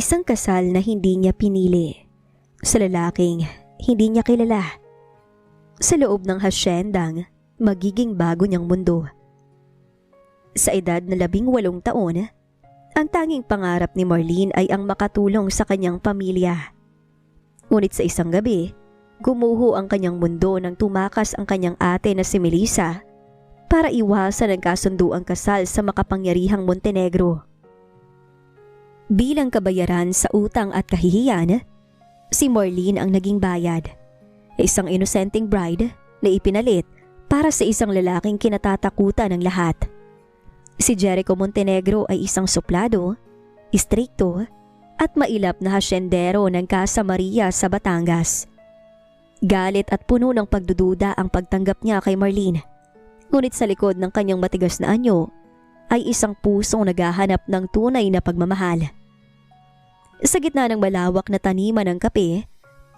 Isang kasal na hindi niya pinili. Sa lalaking hindi niya kilala. Sa loob ng hasyendang magiging bago niyang mundo. Sa edad na 18 taon, ang tanging pangarap ni Marlene ay ang makatulong sa kanyang pamilya. Ngunit sa isang gabi, gumuho ang kanyang mundo nang tumakas ang kanyang ate na si Melissa para iwasan ang kasunduang kasal sa makapangyarihang Montenegro. Bilang kabayaran sa utang at kahihiyan, si Marlene ang naging bayad. Isang inosenteng bride na ipinalit para sa isang lalaking kinatatakutan ng lahat. Si Jericho Montenegro ay isang suplado, istrikto at mailap na hasyendero ng Casa Maria sa Batangas. Galit at puno ng pagdududa ang pagtanggap niya kay Marlene. Ngunit sa likod ng kanyang matigas na anyo ay isang pusong naghahanap ng tunay na pagmamahal. Sa gitna ng malawak na taniman ng kape,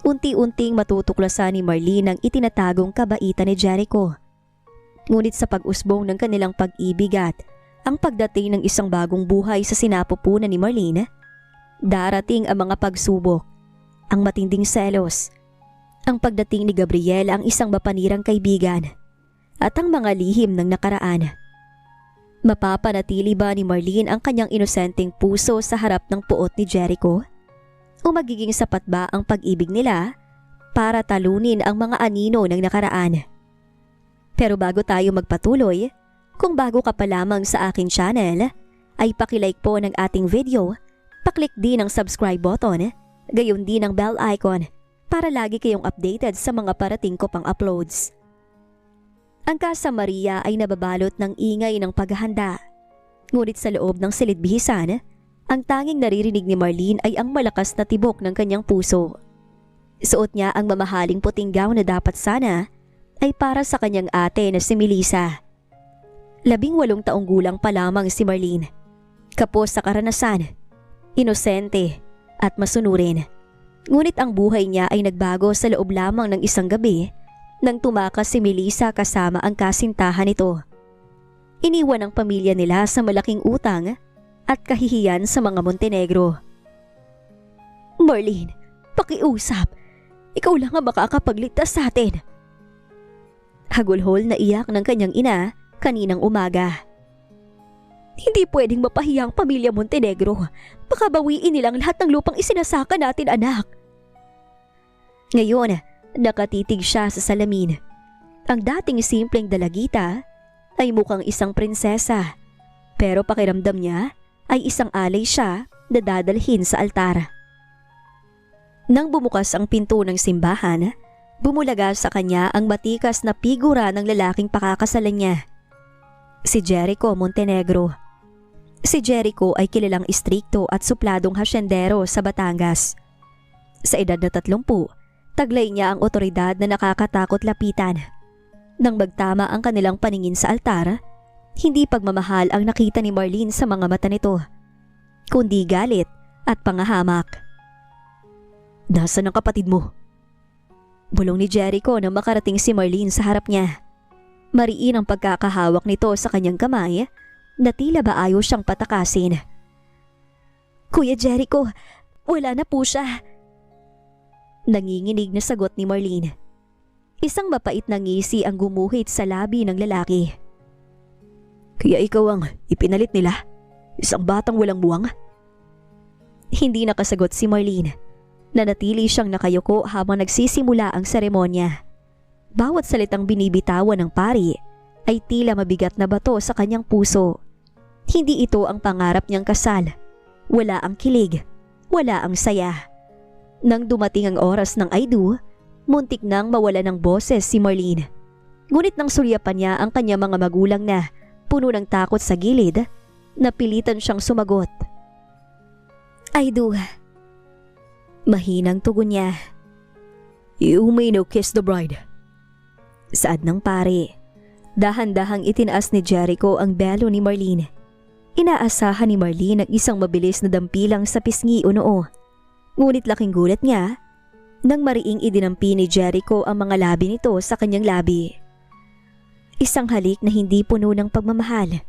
unti-unting matutuklasan ni Marlene ang itinatagong kabaitan ni Jericho. Ngunit sa pag-usbong ng kanilang pag-ibig at ang pagdating ng isang bagong buhay sa sinapupunan ni Marlene, darating ang mga pagsubok, ang matinding selos, ang pagdating ni Gabriela ang isang mapanirang kaibigan, at ang mga lihim ng nakaraan. Mapapanatili ba ni Marlene ang kanyang inosenteng puso sa harap ng puot ni Jericho? O magiging sapat ba ang pag-ibig nila para talunin ang mga anino ng nakaraan? Pero bago tayo magpatuloy, kung bago ka pa lamang sa aking channel, ay pakilike po ng ating video, paklik din ang subscribe button, gayon din ang bell icon para lagi kayong updated sa mga parating ko pang uploads. Ang Casa Maria ay nababalot ng ingay ng paghahanda. Ngunit sa loob ng silid-bihisan, ang tanging naririnig ni Marlene ay ang malakas na tibok ng kanyang puso. Suot niya ang mamahaling puting gown na dapat sana ay para sa kanyang ate na si Melissa. 18 taong gulang pa lamang si Marlene. Kapos sa karanasan, inosente at masunurin. Ngunit ang buhay niya ay nagbago sa loob lamang ng isang gabi nang tumakas si Melissa kasama ang kasintahan nito. Iniwan ang pamilya nila sa malaking utang at kahihiyan sa mga Montenegro. "Marlene, pakiusap. Ikaw lang ang makakapagligtas sa atin." Hagulhol na iyak ng kanyang ina kaninang umaga. "Hindi pwedeng mapahiya ang pamilya Montenegro. Baka bawiin nilang lahat ng lupang isinasaka natin, anak." Ngayon, nakatitig siya sa salamin. Ang dating simpleng dalagita ay mukhang isang prinsesa, pero pakiramdam niya ay isang alay siya na dadalhin sa altar. Nang bumukas ang pinto ng simbahan, bumulaga sa kanya ang matikas na figura ng lalaking pakakasalan niya. Si Jericho Montenegro. Si Jericho ay kilalang istrikto at supladong hasyendero sa Batangas. Sa edad na 30, taglay niya ang otoridad na nakakatakot lapitan. Nang magtama ang kanilang paningin sa altar, hindi pagmamahal ang nakita ni Marlene sa mga mata nito, kundi galit at pangahamak. "Nasaan ang kapatid mo?" Bulong ni Jericho nang makarating si Marlene sa harap niya. Mariin ang pagkakahawak nito sa kanyang kamay na tila ba ayaw siyang patakasin. "Kuya Jericho, wala na po siya." Nanginginig na sagot ni Marlene. Isang mapait na ngisi ang gumuhit sa labi ng lalaki. "Kaya ikaw ang ipinalit nila? Isang batang walang buwang?" Hindi nakasagot si Marlene. Nanatili siyang nakayuko habang nagsisimula ang seremonya. Bawat salitang binibitawan ng pari ay tila mabigat na bato sa kanyang puso. Hindi ito ang pangarap niyang kasal. Wala ang kilig, wala ang saya. Nang dumating ang oras ng I do, muntik nang mawala ng boses si Marlene. Ngunit nang suryapan niya ang kanyang mga magulang na puno ng takot sa gilid, napilitan siyang sumagot. "I do." Mahinang tugon niya. "You may now kiss the bride." Saad ng pare. Dahan-dahang itinaas ni Jericho ang belo ni Marlene. Inaasahan ni Marlene ang isang mabilis na dampilang sa pisngi o noo. Ngunit laking gulat niya nang mariing idinampi ni Jericho ang mga labi nito sa kanyang labi. Isang halik na hindi puno ng pagmamahal,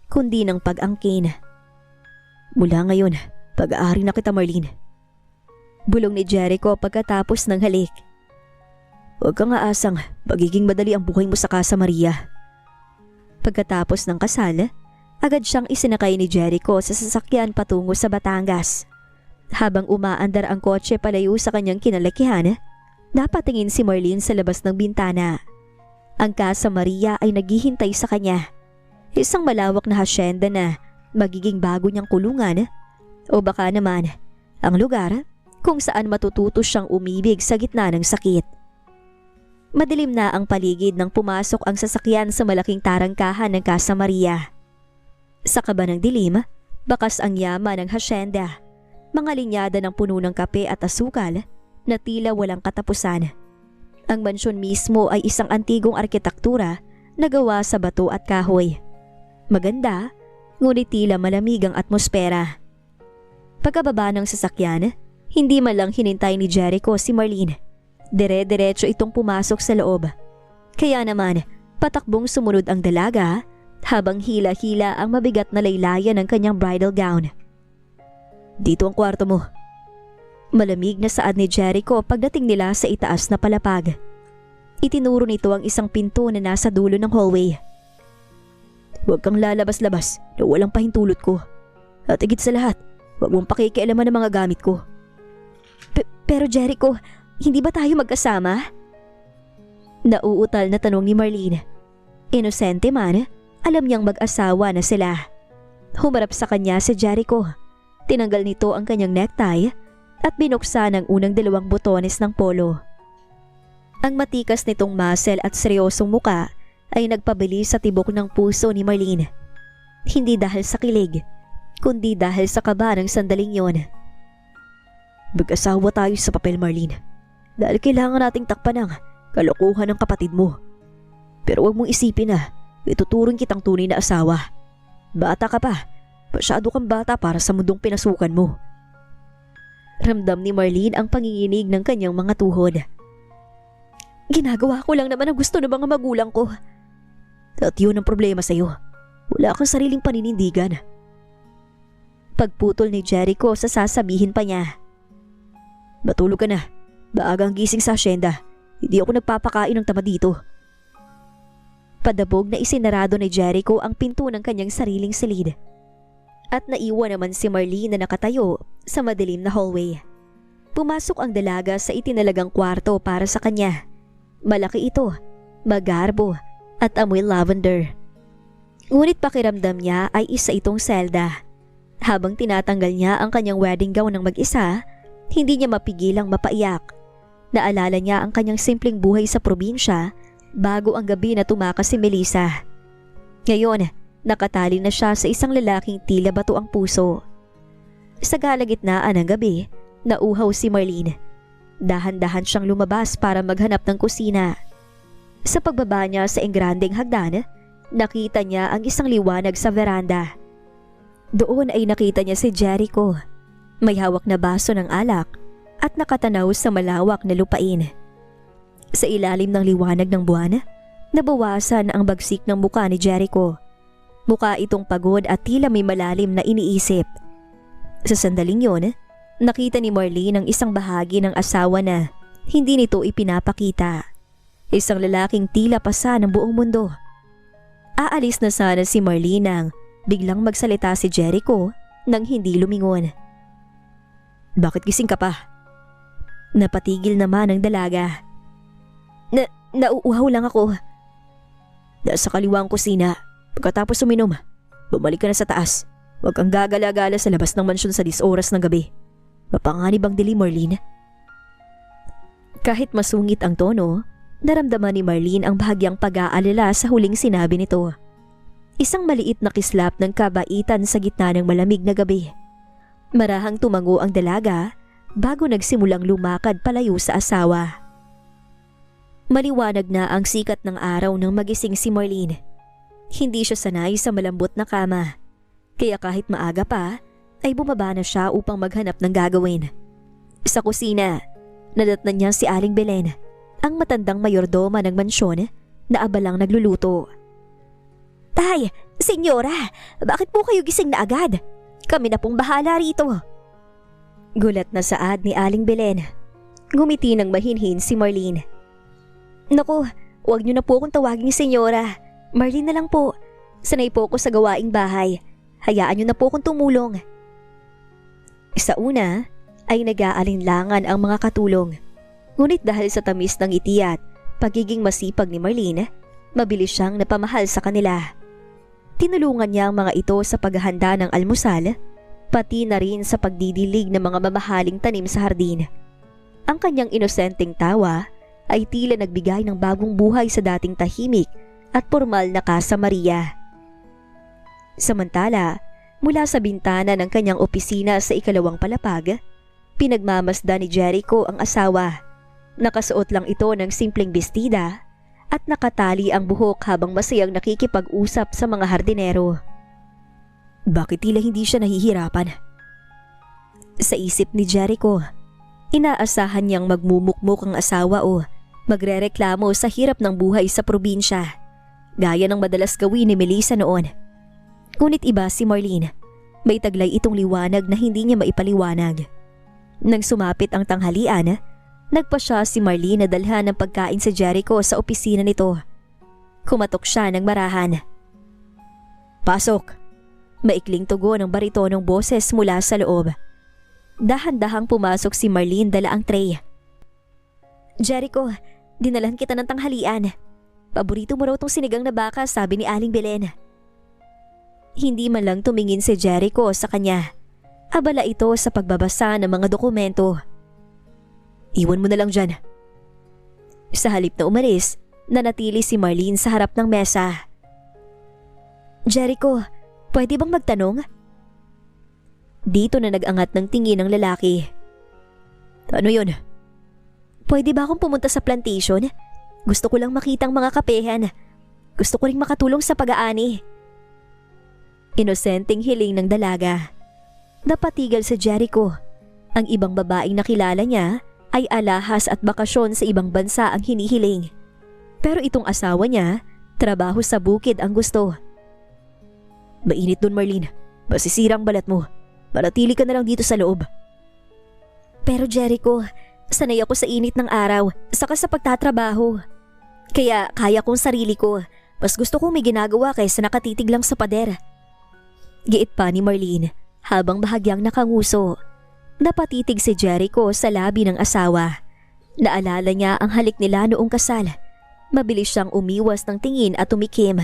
kundi ng pag-angkin. "Mula ngayon, Pag-aari na kita, Marlene. Bulong ni Jericho pagkatapos ng halik. Huwag kang aasang magiging madali ang buhay mo sa Casa Maria. Pagkatapos ng kasal, agad siyang isinakay ni Jericho sa sasakyan patungo sa Batangas. Habang umaandar ang kotse palayo sa kanyang kinalakihan, napatingin si Marlene sa labas ng bintana. Ang Casa Maria ay naghihintay sa kanya. Isang malawak na hasyenda na magiging bago niyang kulungan o baka naman ang lugar kung saan matututo siyang umibig sa gitna ng sakit. Madilim na ang paligid nang pumasok ang sasakyan sa malaking tarangkahan ng Casa Maria. Sa kaba ng dilim, bakas ang yaman ng hasyenda, mga linyada ng puno ng kape at asukal na tila walang katapusan. Ang mansyon mismo ay isang antigong arkitektura na gawa sa bato at kahoy. Maganda, ngunit tila malamig ang atmosfera. Pagkababa ng sasakyan, hindi man lang hinintay ni Jericho si Marlene. Dire-diretso itong pumasok sa loob. Kaya naman, patakbong sumunod ang dalaga habang hila-hila ang mabigat na laylayan ng kanyang bridal gown. Dito ang kwarto mo. Malamig na saad ni Jericho pagdating nila sa itaas na palapag. Itinuro nito ang isang pinto na nasa dulo ng hallway. Huwag kang lalabas-labas na walang pahintulot ko. At higit sa lahat, huwag mong pakikialaman ng mga gamit ko. Pero Jericho, hindi ba tayo magkasama? Nauutal na tanong ni Marlene. Inosente man, alam niyang mag-asawa na sila. Humarap sa kanya si Jericho. Tinanggal nito ang kanyang necktie at binuksan ang unang 2 botones ng polo. Ang matikas nitong muscle at seryosong muka ay nagpabili sa tibok ng puso ni Marlene. Hindi dahil sa kilig, kundi dahil sa kaba ng sandaling yon. Mag-asawa tayo sa papel, Marlene. Dahil kailangan nating takpan ang kalokohan ng kapatid mo. Pero huwag mong isipin na ituturing kitang tunay na asawa. Bata ka pa. Masyado kang bata para sa mundong pinasukan mo. Ramdam ni Marlene ang panginginig ng kanyang mga tuhod. Ginagawa ko lang naman ang gusto ng mga magulang ko. At yun ang problema sa'yo. Wala kang sariling paninindigan. Pagputol ni Jericho sa sasabihin pa niya. Matulog ka na. Baagang gising sa asyenda. Hindi ako nagpapakain ng tama dito. Padabog na isinarado ni Jericho ang pinto ng kanyang sariling silid. At naiwan naman si Marlene na nakatayo sa madilim na hallway. Pumasok ang dalaga sa itinalagang kwarto para sa kanya. Malaki ito, magarbo at amoy lavender. Ngunit pakiramdam niya ay isa itong selda. Habang tinatanggal niya ang kanyang wedding gown ng mag-isa, hindi niya mapigilang mapaiyak. Naalala niya ang kanyang simpleng buhay sa probinsya bago ang gabi na tumakas si Melissa. Ngayon, nakatali na siya sa isang lalaking tila bato ang puso. Sa kalagitnaan ng gabi, nauhaw si Marlene. Dahan-dahan siyang lumabas para maghanap ng kusina. Sa pagbaba niya sa engrandeng hagdan, nakita niya ang isang liwanag sa veranda. Doon ay nakita niya si Jericho. May hawak na baso ng alak at nakatanaw sa malawak na lupain. Sa ilalim ng liwanag ng buwan, nabawasan ang bagsik ng muka ni Jericho. Mukha itong pagod at tila may malalim na iniisip. Sa sandaling yon, nakita ni Marlene ang isang bahagi ng asawa na hindi nito ipinapakita. Isang lalaking tila pasa ng buong mundo. Aalis na sana si Marlene nang biglang magsalita si Jericho nang hindi lumingon. Bakit gising ka pa? Napatigil naman ang dalaga. Nauuhaw lang ako. Nasa kaliwa ang kusina. Pagkatapos uminom, bumalik ka na sa taas. Huwag kang gagala-gala sa labas ng mansyon sa 10 oras ng gabi. Mapanganib ang dilim, Marlene. Kahit masungit ang tono, naramdaman ni Marlene ang bahagyang pag-aalala sa huling sinabi nito. Isang maliit na kislap ng kabaitan sa gitna ng malamig na gabi. Marahang tumango ang dalaga bago nagsimulang lumakad palayo sa asawa. Maliwanag na ang sikat ng araw nang magising si Marlene. Hindi siya sanay sa malambot na kama, kaya kahit maaga pa ay bumaba na siya upang maghanap ng gagawin. Sa kusina, nadatnan niya si Aling Belen, ang matandang mayordoma ng mansyon na abalang nagluluto. Tay, senyora, bakit po kayo gising na agad? Kami na pong bahala rito. Gulat na saad ni Aling Belen. Ngumiti ng mahinhin si Marlene. Naku, huwag niyo na po akong tawaging senyora. Marlene na lang po. Sanay po ako sa gawaing bahay. Hayaan niyo na po akong tumulong. Sa una ay nag-aalinlangan ang mga katulong. Ngunit dahil sa tamis ng ngiti at pagiging masipag ni Marlene, mabilis siyang napamahal sa kanila. Tinulungan niya ang mga ito sa paghahanda ng almusal, pati na rin sa pagdidilig ng mga mamahaling tanim sa hardin. Ang kanyang inosenteng tawa ay tila nagbigay ng bagong buhay sa dating tahimik at pormal na Casa Maria. Samantala, mula sa bintana ng kanyang opisina sa ikalawang palapag, pinagmamasdan ni Jericho ang asawa. Nakasuot lang ito ng simpleng bestida at nakatali ang buhok habang masayang nakikipag-usap sa mga hardinero. Bakit tila hindi siya nahihirapan? Sa isip ni Jericho, inaasahan niyang magmumukmuk ang asawa o magrereklamo sa hirap ng buhay sa probinsya, gaya ng madalas gawin ni Melissa noon. Ngunit iba si Marlene, may taglay itong liwanag na hindi niya maipaliwanag. Nang sumapit ang tanghalian, nagpasya si Marlene na dalhan ng pagkain sa Jericho sa opisina nito. Kumatok siya ng marahan. Pasok! Maikling tugon ng baritonong boses mula sa loob. Dahan-dahang pumasok si Marlene dala ang tray. Jericho, dinalhan kita ng tanghalian. Paborito mo raw tong sinigang na baka, sabi ni Aling Belen. Hindi man lang tumingin si Jericho sa kanya. Abala ito sa pagbabasa ng mga dokumento. Iwan mo na lang dyan. Sa halip na umalis, nanatili si Marlene sa harap ng mesa. Jericho, pwede bang magtanong? Dito na nag-angat ng tingin ng lalaki. Ano yun? Pwede ba akong pumunta sa plantation? Gusto ko lang makitang mga kapehan. Gusto ko ring makatulong sa pag-aani. Inosenteng hiling ng dalaga. Napatigal sa Jericho. Ang ibang babaeng nakilala niya ay alahas at bakasyon sa ibang bansa ang hinihiling. Pero itong asawa niya, trabaho sa bukid ang gusto. Mainit dun, Marlene. Masisirang balat mo. Manatili ka na lang dito sa loob. Pero Jericho, sanay ako sa init ng araw, saka sa pagtatrabaho. Kaya kaya kong sarili ko. Mas gusto kong may ginagawa kaysa nakatitig lang sa pader. Giit pa ni Marlene habang bahagyang nakanguso. Napatitig si Jericho sa labi ng asawa. Naalala niya ang halik nila noong kasal. Mabilis siyang umiwas ng tingin at tumikim.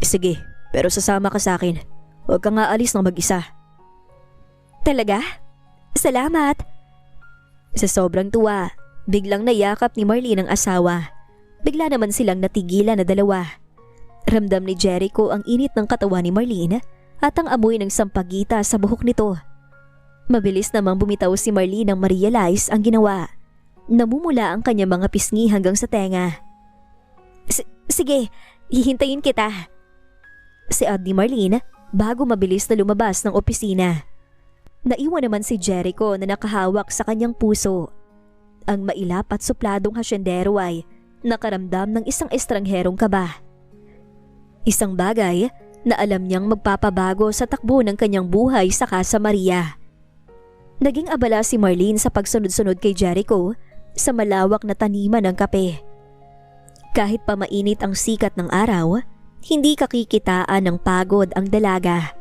Sige, pero sasama ka sa akin. Huwag kang aalis ng mag-isa. Talaga? Salamat! Sa sobrang tuwa, biglang nayakap ni Marlene ang asawa. Bigla naman silang natigilan na dalawa. Ramdam ni Jericho ang init ng katawan ni Marlene at ang amoy ng sampagita sa buhok nito. Mabilis namang bumitaw si Marlene nang ma-realize ang ginawa. Namumula ang kanyang mga pisngi hanggang sa tenga. Sige, hihintayin kita. Siad ni Marlene bago mabilis na lumabas ng opisina. Naiwan naman si Jericho na nakahawak sa kanyang puso. Ang mailap at supladong hasyendero ay nakaramdam ng isang estrangherong kaba. Isang bagay na alam niyang magpapabago sa takbo ng kanyang buhay sa Casa Maria. Naging abala si Marlene sa pagsunod-sunod kay Jericho sa malawak na taniman ng kape. Kahit pa mainit ang sikat ng araw, hindi kakikitaan ng pagod ang dalaga.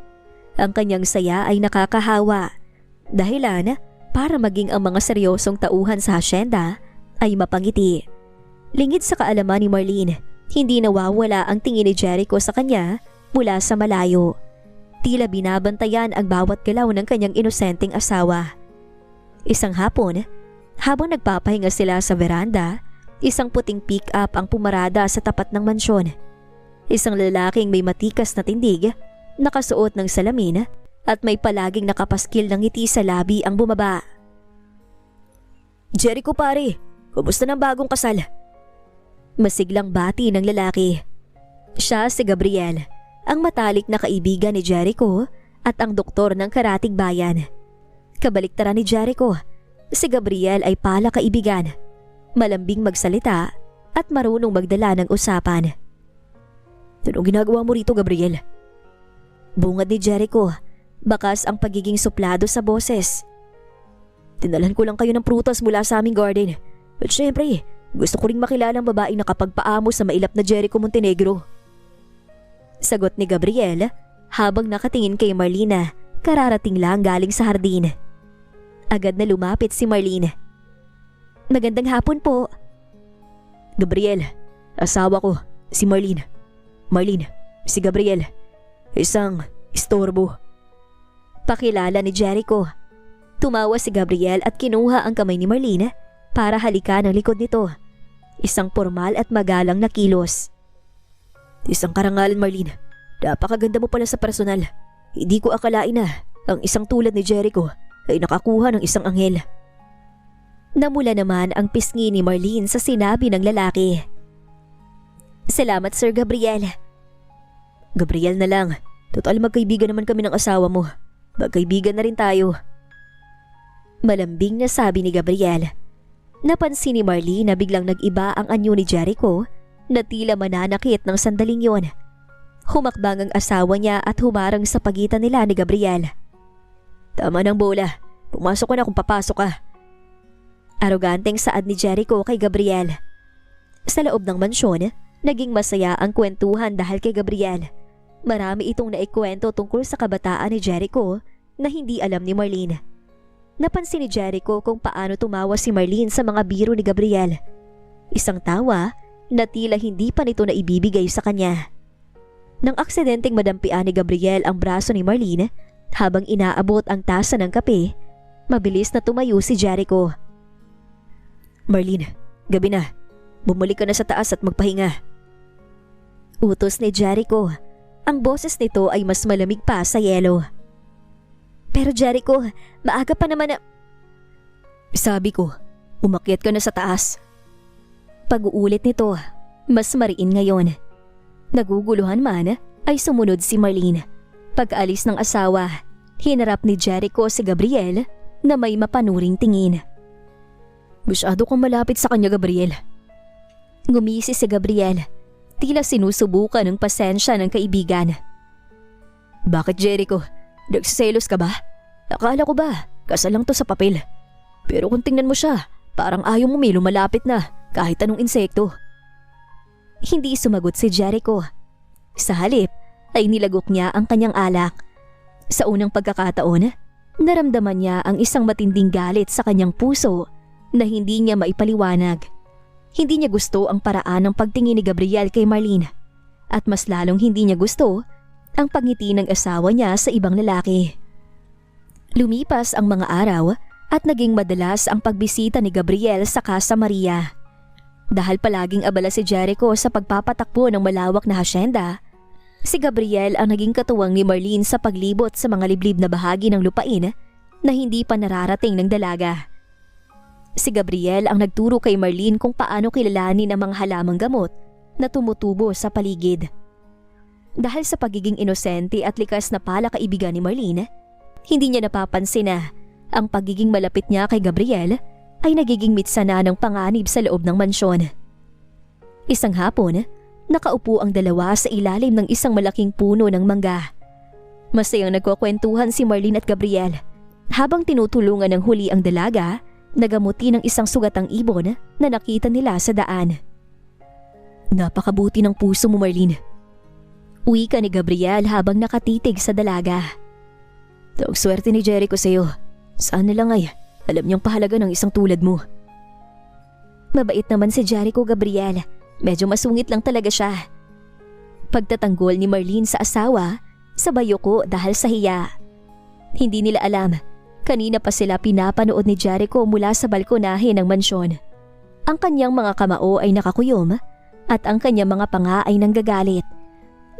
Ang kanyang saya ay nakakahawa. Dahilan para maging ang mga seryosong tauhan sa hasyenda ay mapangiti. Lingid sa kaalaman ni Marlene, hindi nawawala ang tingin ni Jericho sa kanya mula sa malayo. Tila binabantayan ang bawat galaw ng kanyang inosenteng asawa. Isang hapon, habang nagpapahinga sila sa veranda, isang puting pick-up ang pumarada sa tapat ng mansyon. Isang lalaking may matikas na tindig, nakasuot ng salamin at may palaging nakapaskil ng ngiti sa labi ang bumaba. Jericho pare, kumusta ng bagong kasal? Masiglang bati ng lalaki. Siya si Gabriel, ang matalik na kaibigan ni Jericho at ang doktor ng Karatig Bayan. Kabaliktaran ni Jericho, si Gabriel ay pala kaibigan, malambing magsalita at marunong magdala ng usapan. Anong ginagawa mo rito, Gabriel? Bungad ni Jericho, bakas ang pagiging suplado sa boses. Dinalhan ko lang kayo ng prutas mula sa aming garden. At syempre, gusto ko ring makilala ang babaeng nakapagpaamo sa mailap na Jericho Montenegro. Sagot ni Gabriel habang nakatingin kay Marlene, kararating lang galing sa hardin. Agad na lumapit si Marlene. Magandang hapon po. Gabriel, asawa ko, si Marlene. Marlene, si Gabriel. Isang istorbo. Pakilala ni Jericho. Tumawa si Gabriel at kinuha ang kamay ni Marlene para halikan ang likod nito. Isang formal at magalang na kilos. Isang karangalan, Marlene. Napakaganda mo pala sa personal. Hindi ko akalain na ang isang tulad ni Jericho ay nakakuha ng isang anghel. Namula naman ang pisngi ni Marlene sa sinabi ng lalaki. Salamat, Sir Gabriel. Gabriel na lang. Total magkaibigan naman kami ng asawa mo. Magkaibigan na rin tayo. Malambing na sabi ni Gabriel. Napansin ni Marlene na biglang nag-iba ang anyo ni Jericho na tila mananakit ng sandaling yon. Humakbang ang asawa niya at humarang sa pagitan nila ni Gabriel. Tama ng bola. Pumasok ka na kung papasok ka. Aroganteng saad ni Jericho kay Gabriel. Sa loob ng mansyon, naging masaya ang kwentuhan dahil kay Gabriel. Marami itong naikwento tungkol sa kabataan ni Jericho na hindi alam ni Marlene. Napansin ni Jericho kung paano tumawa si Marlene sa mga biro ni Gabriel. Isang tawa na tila hindi pa nito na ibibigay sa kanya. Nang aksidenteng madampian ni Gabriel ang braso ni Marlene habang inaabot ang tasa ng kape, mabilis na tumayo si Jericho. Marlene, gabi na. Bumalik ka na sa taas at magpahinga. Utos ni Jericho. Ang boses nito ay mas malamig pa sa yelo. Pero Jericho, maaga pa naman na... Sabi ko, umakyat ka na sa taas. Pag-uulit nito, mas mariin ngayon. Naguguluhan man ay sumunod si Marlene. Pag-alis ng asawa, hinarap ni Jericho si Gabriel na may mapanuring tingin. Masyado kang malapit sa kanya, Gabriel. Ngumisi si Gabriel. Tila sinusubukan ng pasensya ng kaibigan. Bakit, Jericho? Nagsiselos ka ba? Akala ko ba, kasal lang to sa papel. Pero kung tingnan mo siya, parang ayaw mo may lumalapit na kahit anong insekto. Hindi sumagot si Jericho. Sa halip ay nilagok niya ang kanyang alak. Sa unang pagkakataon, naramdaman niya ang isang matinding galit sa kanyang puso na hindi niya maipaliwanag. Hindi niya gusto ang paraan ng pagtingin ni Gabriel kay Marlene at mas lalong hindi niya gusto ang pagngiti ng asawa niya sa ibang lalaki. Lumipas ang mga araw at naging madalas ang pagbisita ni Gabriel sa Casa Maria. Dahil palaging abala si Jericho sa pagpapatakbo ng malawak na hasyenda, si Gabriel ang naging katuwang ni Marlene sa paglibot sa mga liblib na bahagi ng lupain na hindi pa nararating ng dalaga. Si Gabriel ang nagturo kay Marlene kung paano kilalanin ang mga halamang gamot na tumutubo sa paligid. Dahil sa pagiging inosente at likas na palakaibigan ni Marlene, hindi niya napapansin na ang pagiging malapit niya kay Gabriel ay nagiging mitsa na ng panganib sa loob ng mansyon. Isang hapon, nakaupo ang dalawa sa ilalim ng isang malaking puno ng mangga. Masayang nagkukwentuhan si Marlene at Gabriel habang tinutulungan ng huli ang dalaga nagamuti ng isang sugatang ibon na nakita nila sa daan. Napakabuti ng puso mo, Marlene. Uwi ka ni Gabriel habang nakatitig sa dalaga. Taong swerte ni Jericho sa'yo. Saan na lang ay alam niyang pahalaga ng isang tulad mo. Mabait naman si Jericho, Gabriel. Medyo masungit lang talaga siya. Pagtatanggol ni Marlene sa asawa, sabay ko dahil sa hiya. Hindi nila alam. Kanina pa sila pinapanood ni Jericho mula sa balkonahe ng mansyon. Ang kanyang mga kamao ay nakakuyom at ang kanyang mga panga ay nanggagalit.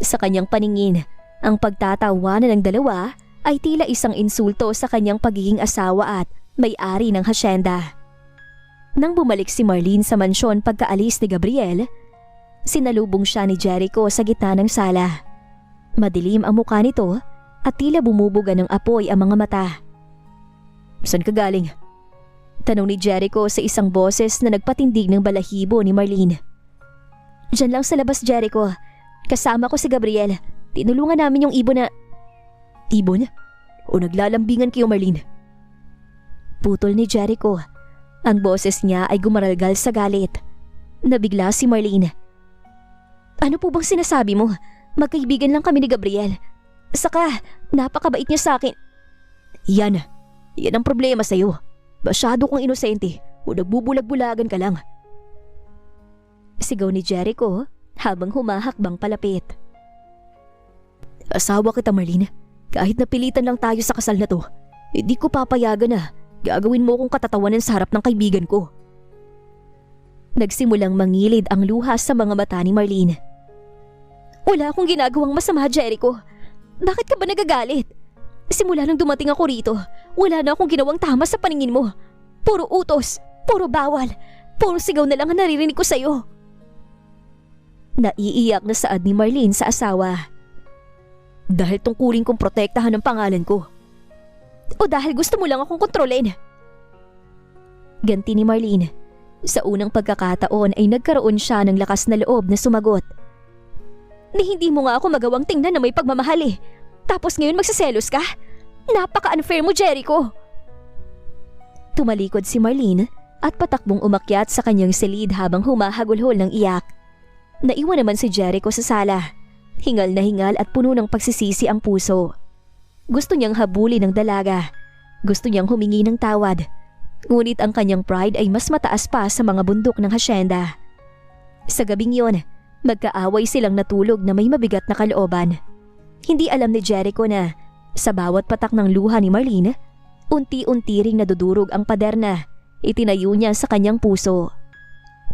Sa kanyang paningin, ang pagtatawanan ng dalawa ay tila isang insulto sa kanyang pagiging asawa at may-ari ng hasyenda. Nang bumalik si Marlene sa mansyon pagkaalis ni Gabriel, sinalubong siya ni Jericho sa gitna ng sala. Madilim ang mukha nito at tila bumubuga ng apoy ang mga mata. Saan ka galing? Tanong ni Jericho sa isang boses na nagpatindig ng balahibo ni Marlene. Diyan lang sa labas, Jericho. Kasama ko si Gabriel. Tinulungan namin yung ibon na... Ibon? O naglalambingan kayo, Marlene? Putol ni Jericho. Ang boses niya ay gumaralgal sa galit. Nabigla si Marlene. Ano po bang sinasabi mo? Magkaibigan lang kami ni Gabriel. Saka, napakabait niya sa akin. Yan ang problema sa'yo. Masyado kang inosente o nagbubulag-bulagan ka lang. Sigaw ni Jericho habang humahakbang palapit. Asawa kita, Marlene. Kahit napilitan lang tayo sa kasal na to, hindi ko papayagan na gagawin mo kong katatawanan sa harap ng kaibigan ko. Nagsimulang mangilid ang luha sa mga mata ni Marlene. Wala akong ginagawang masama, Jericho. Bakit ka ba nagagalit? Simula nang dumating ako rito, wala na akong ginawang tama sa paningin mo. Puro utos, puro bawal, puro sigaw na lang ang naririnig ko sa'yo. Naiiyak na saad ni Marlene sa asawa. Dahil tungkulin kong protektahan ang pangalan ko. O dahil gusto mo lang akong kontrolin? Ganti ni Marlene. Sa unang pagkakataon ay nagkaroon siya ng lakas na loob na sumagot. Ni hindi mo nga ako magawang tingnan na may pagmamahal eh. Tapos ngayon magsaselos ka? Napaka-unfair mo, Jericho. Tumalikod si Marlene at patakbong umakyat sa kanyang silid habang humahagulhol ng iyak. Naiwan naman si Jericho sa sala. Hingal na hingal at puno ng pagsisisi ang puso. Gusto niyang habulin ng dalaga. Gusto niyang humingi ng tawad. Ngunit ang kanyang pride ay mas mataas pa sa mga bundok ng hasyenda. Sa gabing yon, magkaaway silang natulog na may mabigat na kalooban. Hindi alam ni Jericho na sa bawat patak ng luha ni Marlene, unti-unti ring nadudurog ang pader na itinayo niya sa kanyang puso.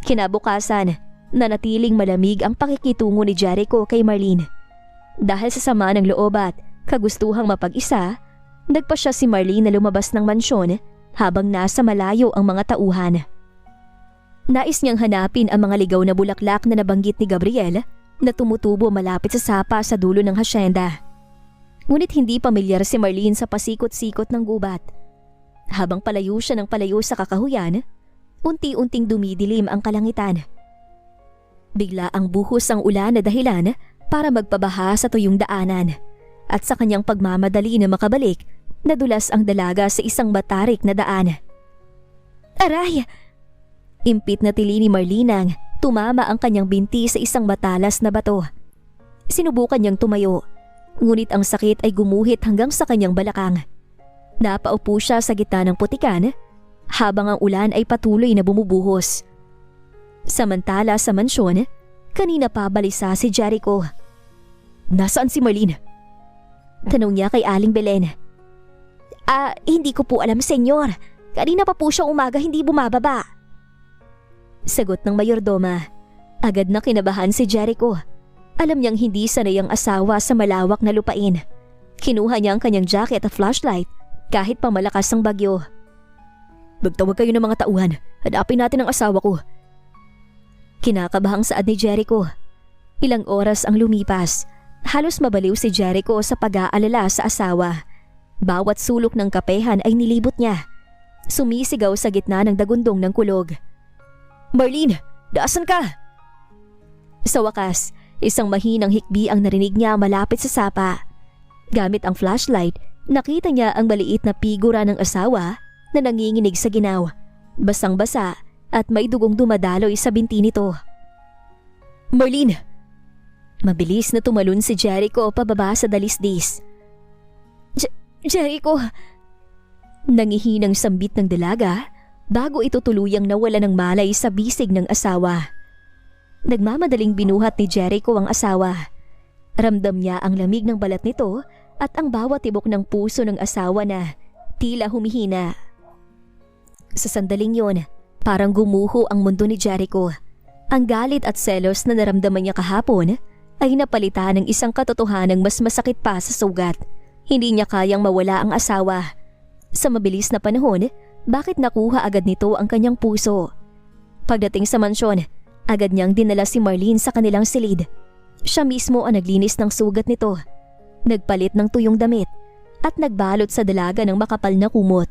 Kinabukasan, nanatiling malamig ang pakikitungo ni Jericho kay Marlene. Dahil sa sama ng loob at kagustuhang mapag-isa, nagpa siya si Marlene na lumabas ng mansyon habang nasa malayo ang mga tauhan. Nais niyang hanapin ang mga ligaw na bulaklak na nabanggit ni Gabriel na tumutubo malapit sa sapa sa dulo ng hasyenda. Ngunit hindi pamilyar si Marlene sa pasikot-sikot ng gubat. Habang palayo siya ng palayo sa kakahuyan, unti-unting dumidilim ang kalangitan. Bigla ang buhos ang ulan na dahilan para magpabaha sa tuyong daanan. At sa kanyang pagmamadali na makabalik, nadulas ang dalaga sa isang batarik na daan. Aray! Impit na tili ni Marlene nang tumama ang kanyang binti sa isang matalas na bato. Sinubukan niyang tumayo, ngunit ang sakit ay gumuhit hanggang sa kanyang balakang. Napaupo siya sa gitna ng putikan habang ang ulan ay patuloy na bumubuhos. Samantala sa mansyon, kanina pa balisa si Jericho. Nasaan si Marlene? Tanong niya kay Aling Belen. Hindi ko po alam, senyor. Kanina pa po siya umaga hindi bumababa. Sagot ng mayordoma. Agad na kinabahan si Jericho. Alam niyang hindi sanay ang asawa sa malawak na lupain. Kinuha niya ang kanyang jacket at flashlight kahit pa malakas ang bagyo. Magtawag kayo ng mga tauhan. Hanapin natin ang asawa ko. Kinakabahang saad ni Jericho. Ilang oras ang lumipas. Halos mabaliw si Jericho sa pag-aalala sa asawa. Bawat sulok ng kapehan ay nilibot niya. Sumisigaw sa gitna ng dagundong ng kulog. Marlene, daasan ka? Sa wakas, isang mahinang hikbi ang narinig niya malapit sa sapa. Gamit ang flashlight, nakita niya ang maliit na figura ng asawa na nanginginig sa ginaw, basang-basa at may dugong dumadaloy sa binti nito. Marlene! Mabilis na tumalon si Jericho pababa sa dalisdis. Jericho! Nangihinang sambit ng dalaga bago ito tuluyang nawala ng malay sa bisig ng asawa. Nagmamadaling binuhat ni Jericho ang asawa. Ramdam niya ang lamig ng balat nito at ang bawat tibok ng puso ng asawa na tila humihina. Sa sandaling yon, parang gumuho ang mundo ni Jericho. Ang galit at selos na naramdaman niya kahapon ay napalitan ng isang katotohanang mas masakit pa sa sugat. Hindi niya kayang mawala ang asawa. Sa mabilis na panahon, bakit nakuha agad nito ang kanyang puso? Pagdating sa mansyon, agad niyang dinala si Marlene sa kanilang silid. Siya mismo ang naglinis ng sugat nito, nagpalit ng tuyong damit at nagbalot sa dalaga ng makapal na kumot.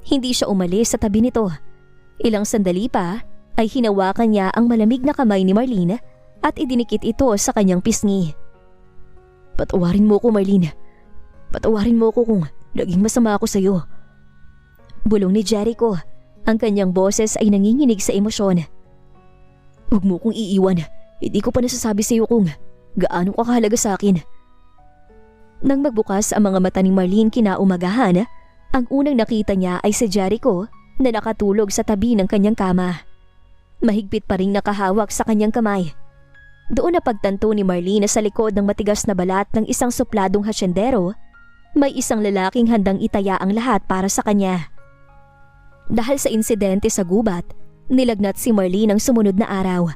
Hindi siya umalis sa tabi nito. Ilang sandali pa ay hinawakan niya ang malamig na kamay ni Marlene at idinikit ito sa kanyang pisngi. Patawarin mo ko, Marlene. Patawarin mo ko kung naging masama ako sa iyo. Bulong ni Jericho. Ang kanyang boses ay nanginginig sa emosyon. Huwag mo kong iiwan. Hindi ko pa nasasabi sa iyo kung gaano ka kahalaga sa akin. Nang magbukas ang mga mata ni Marlene kinaumagahan, ang unang nakita niya ay si Jericho na nakatulog sa tabi ng kanyang kama. Mahigpit pa ring nakahawak sa kanyang kamay. Doon na pagtanto ni Marlene na sa likod ng matigas na balat ng isang supladong hasyendero, may isang lalaking handang itaya ang lahat para sa kanya. Dahil sa insidente sa gubat, nilagnat si Marlene ang sumunod na araw.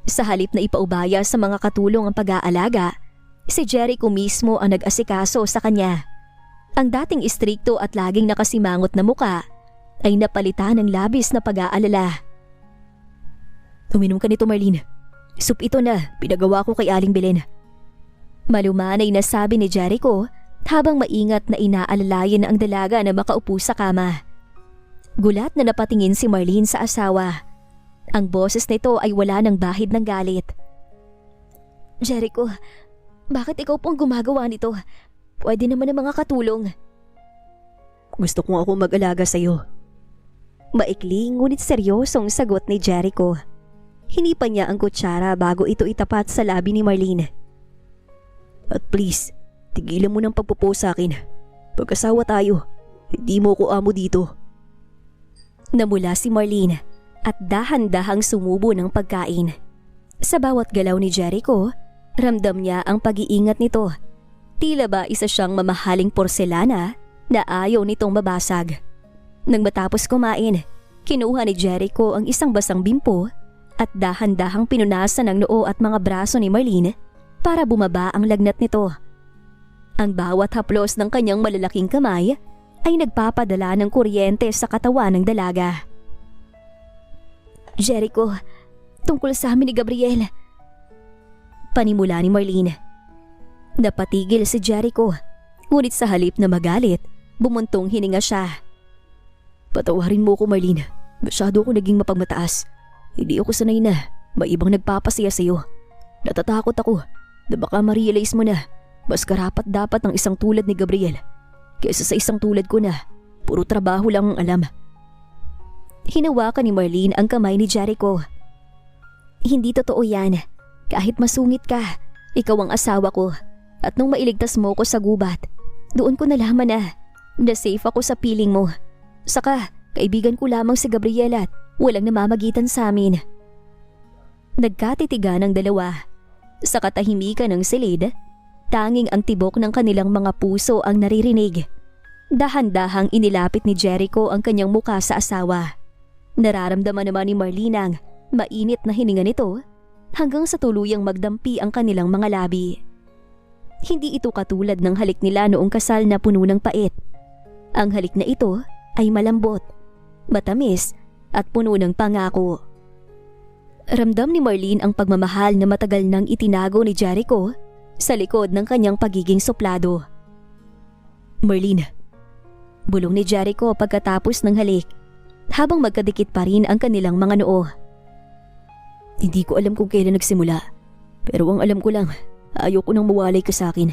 Sa halip na ipaubaya sa mga katulong ang pag-aalaga, si Jericho mismo ang nag-asikaso sa kanya. Ang dating istrikto at laging nakasimangot na muka ay napalitan ng labis na pag-aalala. Uminom ka nito, Marlene. Soup ito na pinagawa ko kay Aling Belen. Malumanay na sabi ni Jericho habang maingat na inaalalayan ang dalaga na makaupo sa kama. Gulat na napatingin si Marlene sa asawa. Ang boses nito ay wala ng bahid ng galit. Jericho, bakit ikaw pong gumagawa nito? Pwede naman ang mga katulong. Gusto kong ako mag-alaga sa iyo. Maikling ngunit seryosong sagot ni Jericho. Hinipan niya ang kutsara bago ito itapat sa labi ni Marlene. At please, tigilan mo ng pagpupo sa akin. Pagkasawa tayo, hindi mo ko amo dito. Namula si Marlene at dahan-dahang sumubo ng pagkain. Sa bawat galaw ni Jericho, ramdam niya ang pag-iingat nito. Tila ba isa siyang mamahaling porselana na ayaw nitong mabasag. Nang matapos kumain, kinuha ni Jericho ang isang basang bimpo at dahan-dahang pinunasan ang noo at mga braso ni Marlene para bumaba ang lagnat nito. Ang bawat haplos ng kanyang malalaking kamay ay nagpapadala ng kuryente sa katawan ng dalaga. Jericho, tungkol sa amin ni Gabriel. Panimula ni Marlene. Napatigil si Jericho, ngunit sa halip na magalit, bumuntong hininga siya. Patawarin mo ko, Marlene. Masyado ako naging mapagmataas. Hindi ako sanay na may ibang nagpapasaya sa iyo. Natatakot ako na baka ma-realize mo na mas karapat dapat ng isang tulad ni Gabriel kaysa sa isang tulad ko na puro trabaho lang ang alam. Hinawakan ni Marlene ang kamay ni Jericho. Hindi totoo yan. Kahit masungit ka, ikaw ang asawa ko. At nung mailigtas mo ko sa gubat, doon ko nalaman na safe ako sa piling mo. Saka, kaibigan ko lamang si Gabriel at walang namamagitan sa amin. Nagkatitigan ang dalawa. Sa katahimikan ng silid, tanging ang tibok ng kanilang mga puso ang naririnig. Dahan-dahang inilapit ni Jericho ang kanyang muka sa asawa. Nararamdaman naman ni Marlene ang mainit na hininga nito hanggang sa tuluyang magdampi ang kanilang mga labi. Hindi ito katulad ng halik nila noong kasal na puno ng pait. Ang halik na ito ay malambot, matamis at puno ng pangako. Ramdam ni Marlene ang pagmamahal na matagal nang itinago ni Jericho sa likod ng kanyang pagiging suplado. Marlene, bulong ni Jericho pagkatapos ng halik, habang magkadikit pa rin ang kanilang mga noo. Hindi ko alam kung kailan nagsimula, pero ang alam ko lang, ayoko nang mawalay ka sa akin.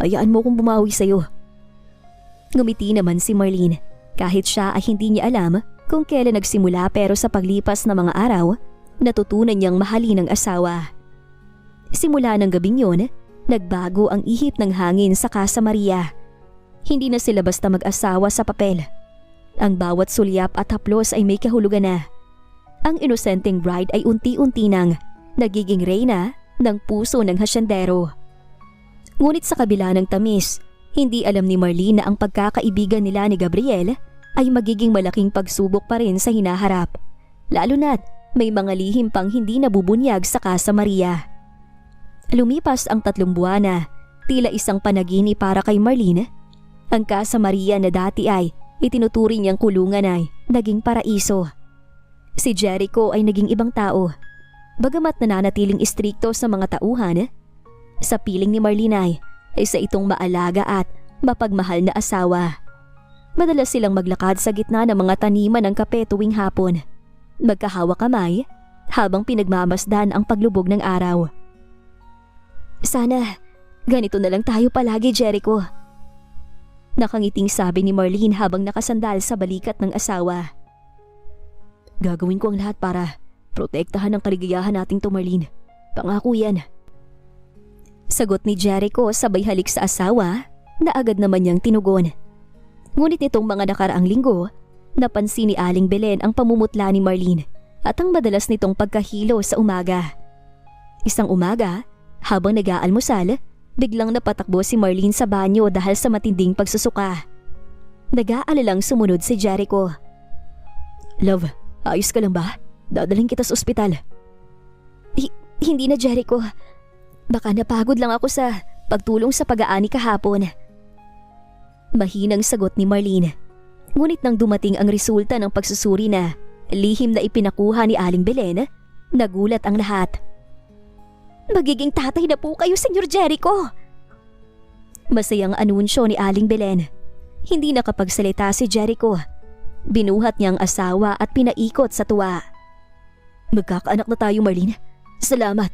Hayaan mo kong bumawi sa'yo. Ngumiti naman si Marlene kahit siya ay hindi niya alam kung kailan nagsimula, pero sa paglipas ng mga araw, natutunan niyang mahalin ang asawa. Simula ng gabing yun, nagbago ang ihip ng hangin sa Casa Maria. Hindi na sila basta mag-asawa sa papel. Ang bawat sulyap at haplos ay may kahulugan na. Ang inosenteng bride ay unti-unti nang nagiging reyna ng puso ng hasyendero. Ngunit sa kabila ng tamis, hindi alam ni Marlene na ang pagkakaibigan nila ni Gabriel ay magiging malaking pagsubok pa rin sa hinaharap. Lalo na't may mga lihim pang hindi nabubunyag sa Casa Maria. Lumipas ang 3 buwan na tila isang panaginip para kay Marlene. Ang Casa Maria na dati ay itinuturing niyang kulungan ay naging paraiso. Si Jericho ay naging ibang tao. Bagamat nananatiling istrikto sa mga tauhan, sa piling ni Marlene ay isa itong maalaga at mapagmahal na asawa. Madalas silang maglakad sa gitna ng mga taniman ng kape tuwing hapon, magkahawak kamay habang pinagmamasdan ang paglubog ng araw. Sana ganito na lang tayo palagi, Jericho. Nakangiting sabi ni Marlene habang nakasandal sa balikat ng asawa. Gagawin ko ang lahat para protektahan ang kaligayahan nating to, Marlene. Pangako yan. Sagot ni Jericho sabay halik sa asawa na agad naman niyang tinugon. Ngunit nitong mga nakaraang linggo, napansin ni Aling Belen ang pamumutla ni Marlene at ang madalas nitong pagkahilo sa umaga. Isang umaga, habang nag-aalmusal, biglang napatakbo si Marlene sa banyo dahil sa matinding pagsusuka. Nag-aalalang sumunod si Jericho. Love, ayos ka lang ba? Dadaling kita sa ospital. Hindi na, Jericho. Baka napagod lang ako sa pagtulong sa pag-aani kahapon. Mahinang sagot ni Marlene. Ngunit nang dumating ang resulta ng pagsusuri na lihim na ipinakuha ni Aling Belen, nagulat ang lahat. Magiging tatay na po kayo, Senyor Jericho! Masayang anunsyo ni Aling Belen. Hindi nakapagsalita si Jericho. Binuhat niyang asawa at pinaikot sa tuwa. Magkakaanak na tayo, Marlene. Salamat.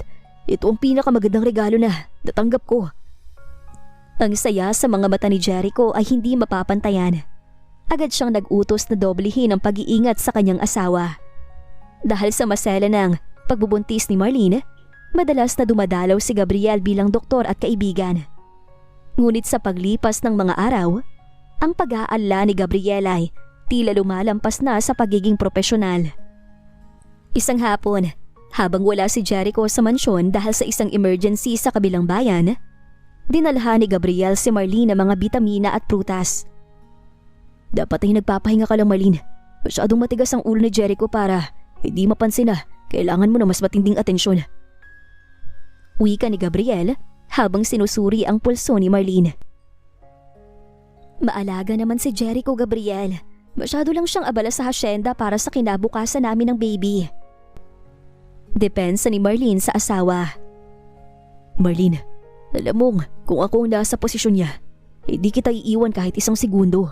Ito ang pinakamagandang regalo na natanggap ko. Ang saya sa mga mata ni Jericho ay hindi mapapantayan. Agad siyang nag-utos na doblehin ang pag-iingat sa kanyang asawa. Dahil sa masela ng pagbubuntis ni Marlene, madalas na dumadalaw si Gabriel bilang doktor at kaibigan. Ngunit sa paglipas ng mga araw, ang pag-aala ni Gabriel ay tila lumalampas na sa pagiging profesional. Isang hapon, habang wala si Jericho sa mansyon dahil sa isang emergency sa kabilang bayan, dinalhan ni Gabriel si Marlene ng mga bitamina at prutas. Dapat ay nagpapahinga ka lang, Marlene. Masyadong matigas ang ulo ni Jericho para hindi mapansin na kailangan mo na mas matinding atensyon. Wika ni Gabriel habang sinusuri ang pulso ni Marlene. Maalaga naman si Jericho, Gabriel. Masyado lang siyang abala sa hasyenda para sa kinabukasan namin ng baby. Depensa ni Marlene sa asawa. Marlene, alam mong kung ako ang nasa posisyon niya, hindi kita iiwan kahit isang segundo.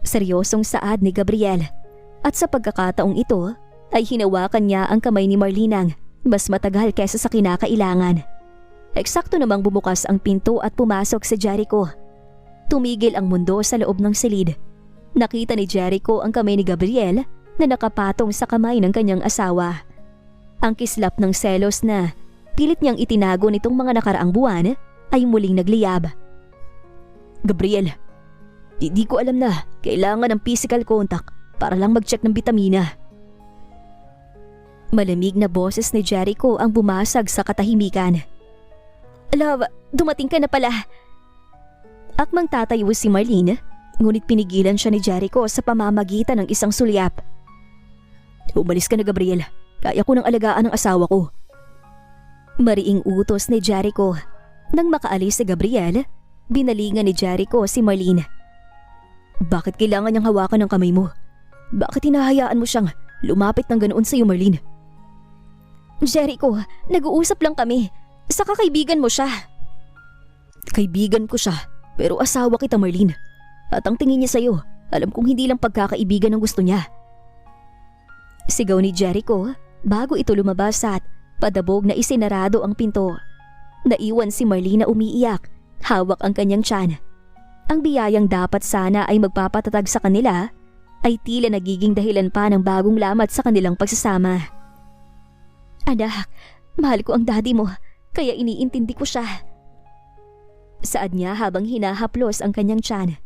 Seryosong saad ni Gabriel at sa pagkakataong ito ay hinawakan niya ang kamay ni Marlene ng mas matagal kesa sa kinakailangan. Eksakto namang bumukas ang pinto at pumasok si Jericho. Tumigil ang mundo sa loob ng silid. Nakita ni Jericho ang kamay ni Gabriel na nakapatong sa kamay ng kanyang asawa. Ang kislap ng selos na pilit niyang itinago nitong mga nakaraang buwan ay muling nagliyab. Gabriel, di ko alam na kailangan ng physical contact para lang mag-check ng bitamina. Malamig na boses ni Jericho ang bumasag sa katahimikan. Love, dumating ka na pala. Akmang tatayo si Marlene, ngunit pinigilan siya ni Jericho sa pamamagitan ng isang sulyap. Umalis ka na, Gabriel. Kaya ko nang alagaan ang asawa ko. Mariing utos ni Jericho. Nang makaalis si Gabriel, binalingan ni Jericho si Marlene. Bakit kailangan niyang hawakan ang kamay mo? Bakit hinahayaan mo siyang lumapit ng ganoon sa iyo, Marlene? Jericho, nag-uusap lang kami. Saka kaibigan mo siya. Kaibigan ko siya, pero asawa kita, Marlene. At ang tingin niya sa'yo, alam kong hindi lang pagkakaibigan ang gusto niya. Sigaw ni Jericho bago ito lumabas at padabog na isinarado ang pinto. Naiwan si Marlene na umiiyak, hawak ang kanyang tiyan. Ang biyayang dapat sana ay magpapatatag sa kanila ay tila nagiging dahilan pa ng bagong lamat sa kanilang pagsasama. Anak, mahal ko ang daddy mo, kaya iniintindi ko siya. Saad niya habang hinahaplos ang kanyang tiyan.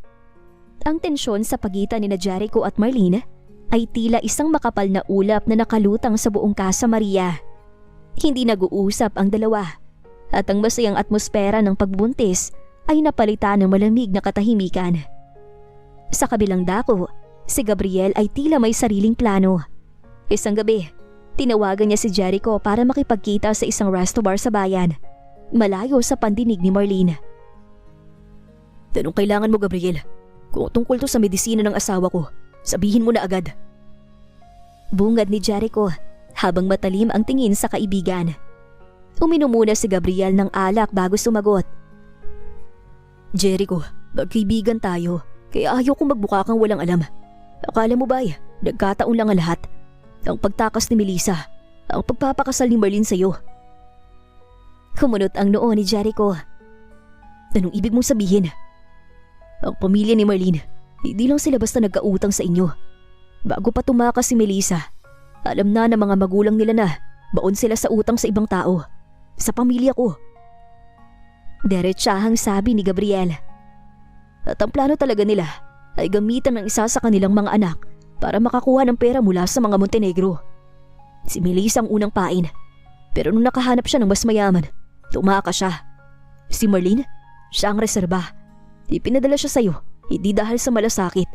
Ang tensyon sa pagitan ni Jericho at Marlene ay tila isang makapal na ulap na nakalutang sa buong Casa Maria. Hindi nag-uusap ang dalawa at ang masayang atmosfera ng pagbuntis ay napalitan ng malamig na katahimikan. Sa kabilang dako, si Gabriel ay tila may sariling plano. Isang gabi, tinawagan niya si Jericho para makipagkita sa isang resto bar sa bayan, malayo sa pandinig ni Marlene. Anong kailangan mo, Gabriel? Kung tungkol to sa medisina ng asawa ko, sabihin mo na agad. Bungad ni Jericho habang matalim ang tingin sa kaibigan. Uminom muna si Gabriel ng alak bago sumagot. Jericho, magkaibigan tayo, kaya ayaw kong magbuka kang walang alam. Akala mo ba nagkataon lang ang lahat? Ang pagtakas ni Melissa, ang pagpapakasal ni Marlene sa'yo. Kumunot ang noo ni Jericho. Anong ibig mong sabihin? Ang pamilya ni Marlene, hindi lang sila basta nagkautang sa inyo. Bago pa tumakas si Melissa, alam na ng mga magulang nila na baon sila sa utang sa ibang tao. Sa pamilya ko. Diretsahang sabi ni Gabriel. At ang plano talaga nila ay gamitan ng isa sa kanilang mga anak para makakuha ng pera mula sa mga Montenegro. Si Melissa ang unang pain, pero nung nakahanap siya ng mas mayaman, tumakas siya. Si Marlene, siya ang reserba. Ipinadala siya sa'yo, hindi dahil sa malasakit,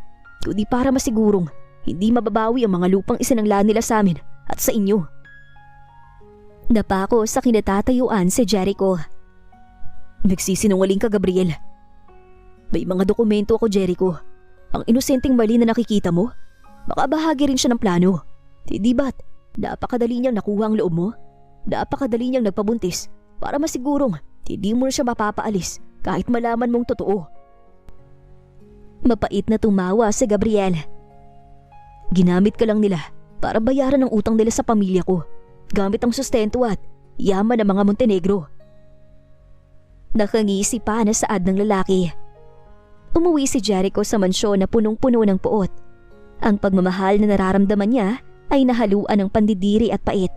kundi para masigurong hindi mababawi ang mga lupang isinanglaan nila sa amin at sa inyo. Napako sa kinatatayuan si Jericho. Nagsisinungaling ka, Gabriel. May mga dokumento ako, Jericho. Ang inosenteng Marlene na nakikita mo, baka bahagi rin siya ng plano. Hindi ba't napakadali niyang nakuha ang loob mo? Napakadali niyang nagpabuntis para masigurong hindi mo na siya mapapaalis kahit malaman mong totoo. Mapait na tumawa si Gabriel. Ginamit ka lang nila para bayaran ang utang nila sa pamilya ko, gamit ang sustento at yaman ng mga Montenegro. Nakangisi pa na saad ng lalaki. Umuwi si Jericho sa mansyon na punong-puno ng puot. Ang pagmamahal na nararamdaman niya ay nahaluan ng pandidiri at pait.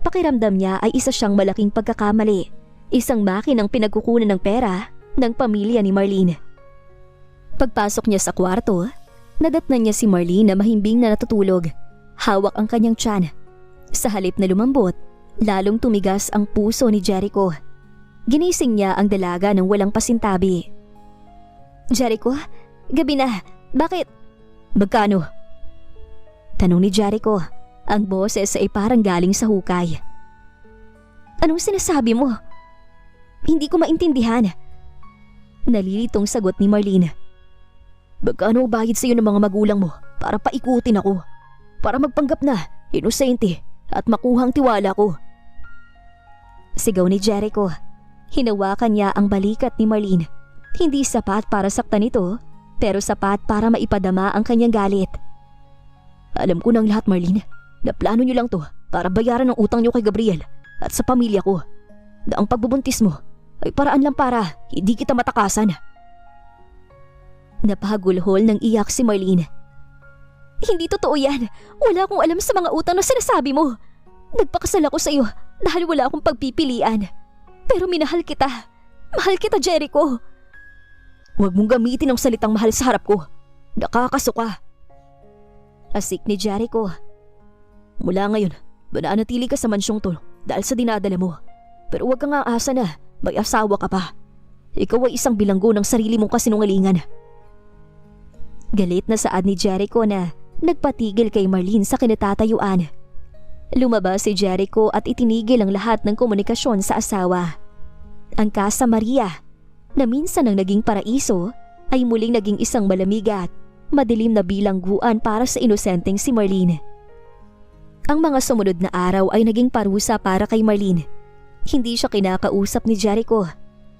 Pakiramdam niya ay isa siyang malaking pagkakamali, isang makinang pinagkukunan ng pera ng pamilya ni Marlene. Pagpasok niya sa kwarto, nadatnan niya si Marlene na mahimbing na natutulog. Hawak ang kanyang tiyan. Sa halip na lumambot, lalong tumigas ang puso ni Jericho. Ginising niya ang dalaga ng walang pasintabi. Jericho, gabi na. Bakit? Magkano? Tanong ni Jericho. Ang boses ay parang galing sa hukay. Anong sinasabi mo? Hindi ko maintindihan. Nalilitong sagot ni Marlene. Magkano bayad sa iyo ng mga magulang mo para paikutin ako? Para magpanggap na inosente at makuhang tiwala ko. Sigaw ni Jericho. Hinawakan niya ang balikat ni Marlene. Hindi sapat para saktan ito, pero sapat para maipadama ang kanyang galit. Alam ko ng lahat, Marlene, na plano niyo lang to para bayaran ang utang niyo kay Gabriel at sa pamilya ko. Na ang pagbubuntis mo ay paraan lang para hindi kita matakasan. Napahagulhol ng iyak si Marlene. Hindi totoo yan. Wala akong alam sa mga utang na sinasabi mo. Nagpakasal ako sa iyo dahil wala akong pagpipilian. Pero minahal kita. Mahal kita, Jericho. Huwag mong gamitin ang salitang mahal sa harap ko. Nakakasuka. Asik ni Jericho. Mula ngayon, mananatili ka sa mansyong to dahil sa dinadala mo. Pero huwag kang aasa na may asawa ka pa. Ikaw ay isang bilanggo ng sarili mong kasinungalingan. Galit na saad ni Jericho na nagpatigil kay Marlene sa kinatatayuan. Lumabas si Jericho at itinigil ang lahat ng komunikasyon sa asawa. Ang Casa Maria, na minsan ang naging paraiso, ay muling naging isang malamig at madilim na bilangguan para sa inosenteng si Marlene. Ang mga sumunod na araw ay naging parusa para kay Marlene. Hindi siya kinakausap ni Jericho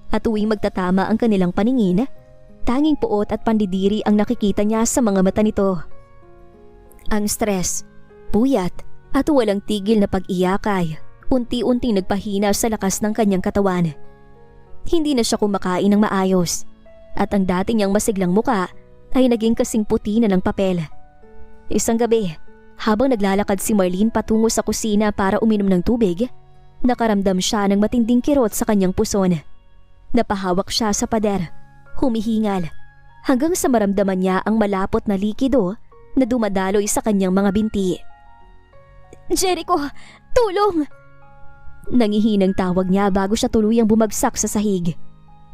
at tuwing magtatama ang kanilang paningin, tanging puot at pandidiri ang nakikita niya sa mga mata nito. Ang stress, puyat at walang tigil na pag-iyakay unti-unting nagpahina sa lakas ng kanyang katawan. Hindi na siya kumakain ng maayos at ang dati niyang masiglang muka ay naging kasing puti na ng papel. Isang gabi, habang naglalakad si Marlene patungo sa kusina para uminom ng tubig, nakaramdam siya ng matinding kirot sa kanyang puson. Napahawak siya sa pader, humihingal, hanggang sa maramdaman niya ang malapot na likido na dumadaloy sa kanyang mga binti. Jericho, tulong! Nangihinang tawag niya bago siya tuluyang bumagsak sa sahig.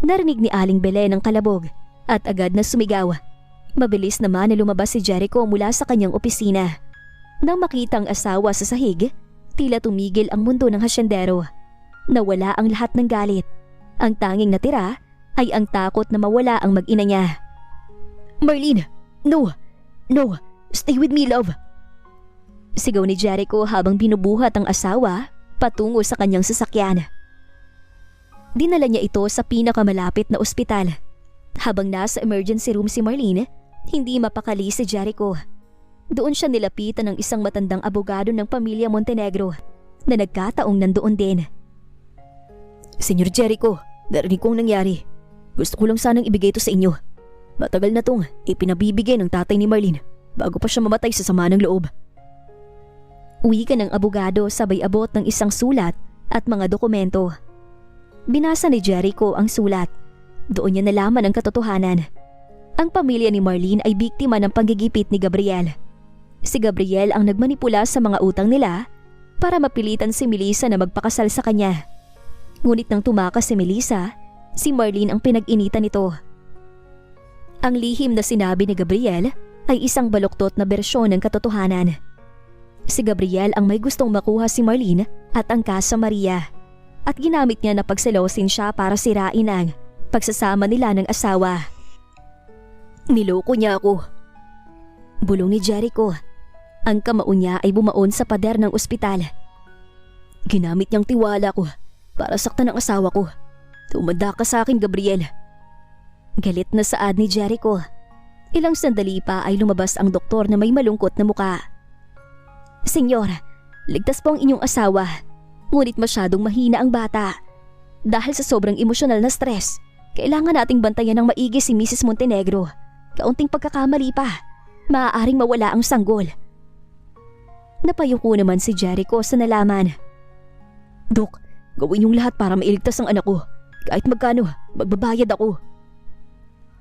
Narinig ni Aling Belen ang kalabog at agad na sumigaw. Mabilis naman na lumabas si Jericho mula sa kanyang opisina. Nang makita ang asawa sa sahig, tila tumigil ang mundo ng hasyendero. Nawala ang lahat ng galit. Ang tanging natira ay ang takot na mawala ang mag-ina niya. Marlene, no! No! Stay with me, love! Sigaw ni Jericho habang binubuhat ang asawa patungo sa kanyang sasakyan. Dinala niya ito sa pinakamalapit na ospital. Habang nasa emergency room si Marlene, hindi mapakali si Jericho. Doon siya nilapitan ng isang matandang abogado ng pamilya Montenegro na nagkataong nandoon din. Senyor Jericho, narinig ko ang nangyari. Gusto ko lang sanang ibigay ito sa inyo. Matagal na tong ipinabibigay ng tatay ni Marlene bago pa siya mamatay sa sama ng loob. Uwi ka ng abogado sabay abot ng isang sulat at mga dokumento. Binasa ni Jericho ang sulat. Doon niya nalaman ang katotohanan. Ang pamilya ni Marlene ay biktima ng panggigipit ni Gabriel. Si Gabriel ang nagmanipula sa mga utang nila para mapilitan si Melissa na magpakasal sa kanya. Ngunit nang tumakas si Melissa, si Marlene ang pinag-initan nito. Ang lihim na sinabi ni Gabriel ay isang baluktot na bersyon ng katotohanan. Si Gabriel ang may gustong makuha si Marlene at angkas sa Maria at ginamit niya na pagselosin siya para sirain ang pagsasama nila ng asawa. Niloko niya ako. Bulong ni Jericho. Ang kamao niya ay bumaon sa pader ng ospital. Ginamit niyang tiwala ko para saktan ang asawa ko. Tumanda ka sa akin, Gabriel. Galit na saad ni Jericho. Ilang sandali pa ay lumabas ang doktor na may malungkot na muka. Senyor, ligtas po ang inyong asawa. Ngunit masyadong mahina ang bata. Dahil sa sobrang emosyonal na stress, kailangan nating bantayan ng maigi si Mrs. Montenegro. Kaunting pagkakamali pa, maaaring mawala ang sanggol. Napayuko naman si Jericho sa nalaman. Dok, gawin yung lahat para mailigtas ang anak ko. Kahit magkano, magbabayad ako.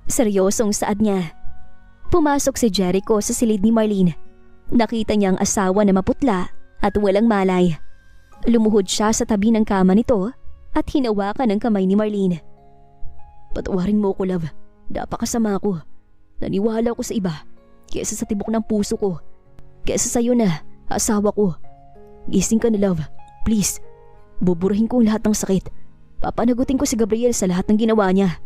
Seryosong saad niya. Pumasok si Jericho sa silid ni Marlene. Nakita niya ang asawa na maputla at walang malay. Lumuhod siya sa tabi ng kama nito at hinawakan ang kamay ni Marlene. Patawarin mo ko, love. Napakasama ko. Naniwala ko sa iba kaysa sa tibok ng puso ko. Kaysa sa'yo na, asawa ko. Gising ka na, love. Please. Buburahin ko ang lahat ng sakit. Papanagutin ko si Gabriel sa lahat ng ginawa niya.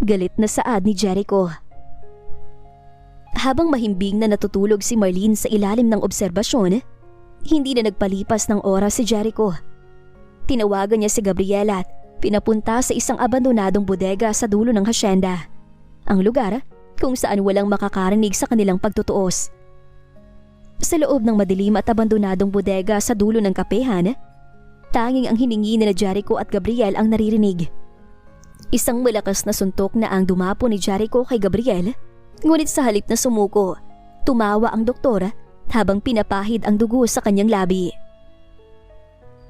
Galit na saad ni Jericho. Habang mahimbing na natutulog si Marlene sa ilalim ng obserbasyon, hindi na nagpalipas ng oras si Jericho. Tinawagan niya si Gabriel at pinapunta sa isang abandonadong bodega sa dulo ng hasyenda. Ang lugar kung saan walang makakarinig sa kanilang pagtutuos. Sa loob ng madilim at abandonadong bodega sa dulo ng kapehan, tanging ang hiningi nila Jericho at Gabriel ang naririnig. Isang malakas na suntok na ang dumapo ni Jericho kay Gabriel, ngunit sa halip na sumuko, tumawa ang doktor habang pinapahid ang dugo sa kanyang labi.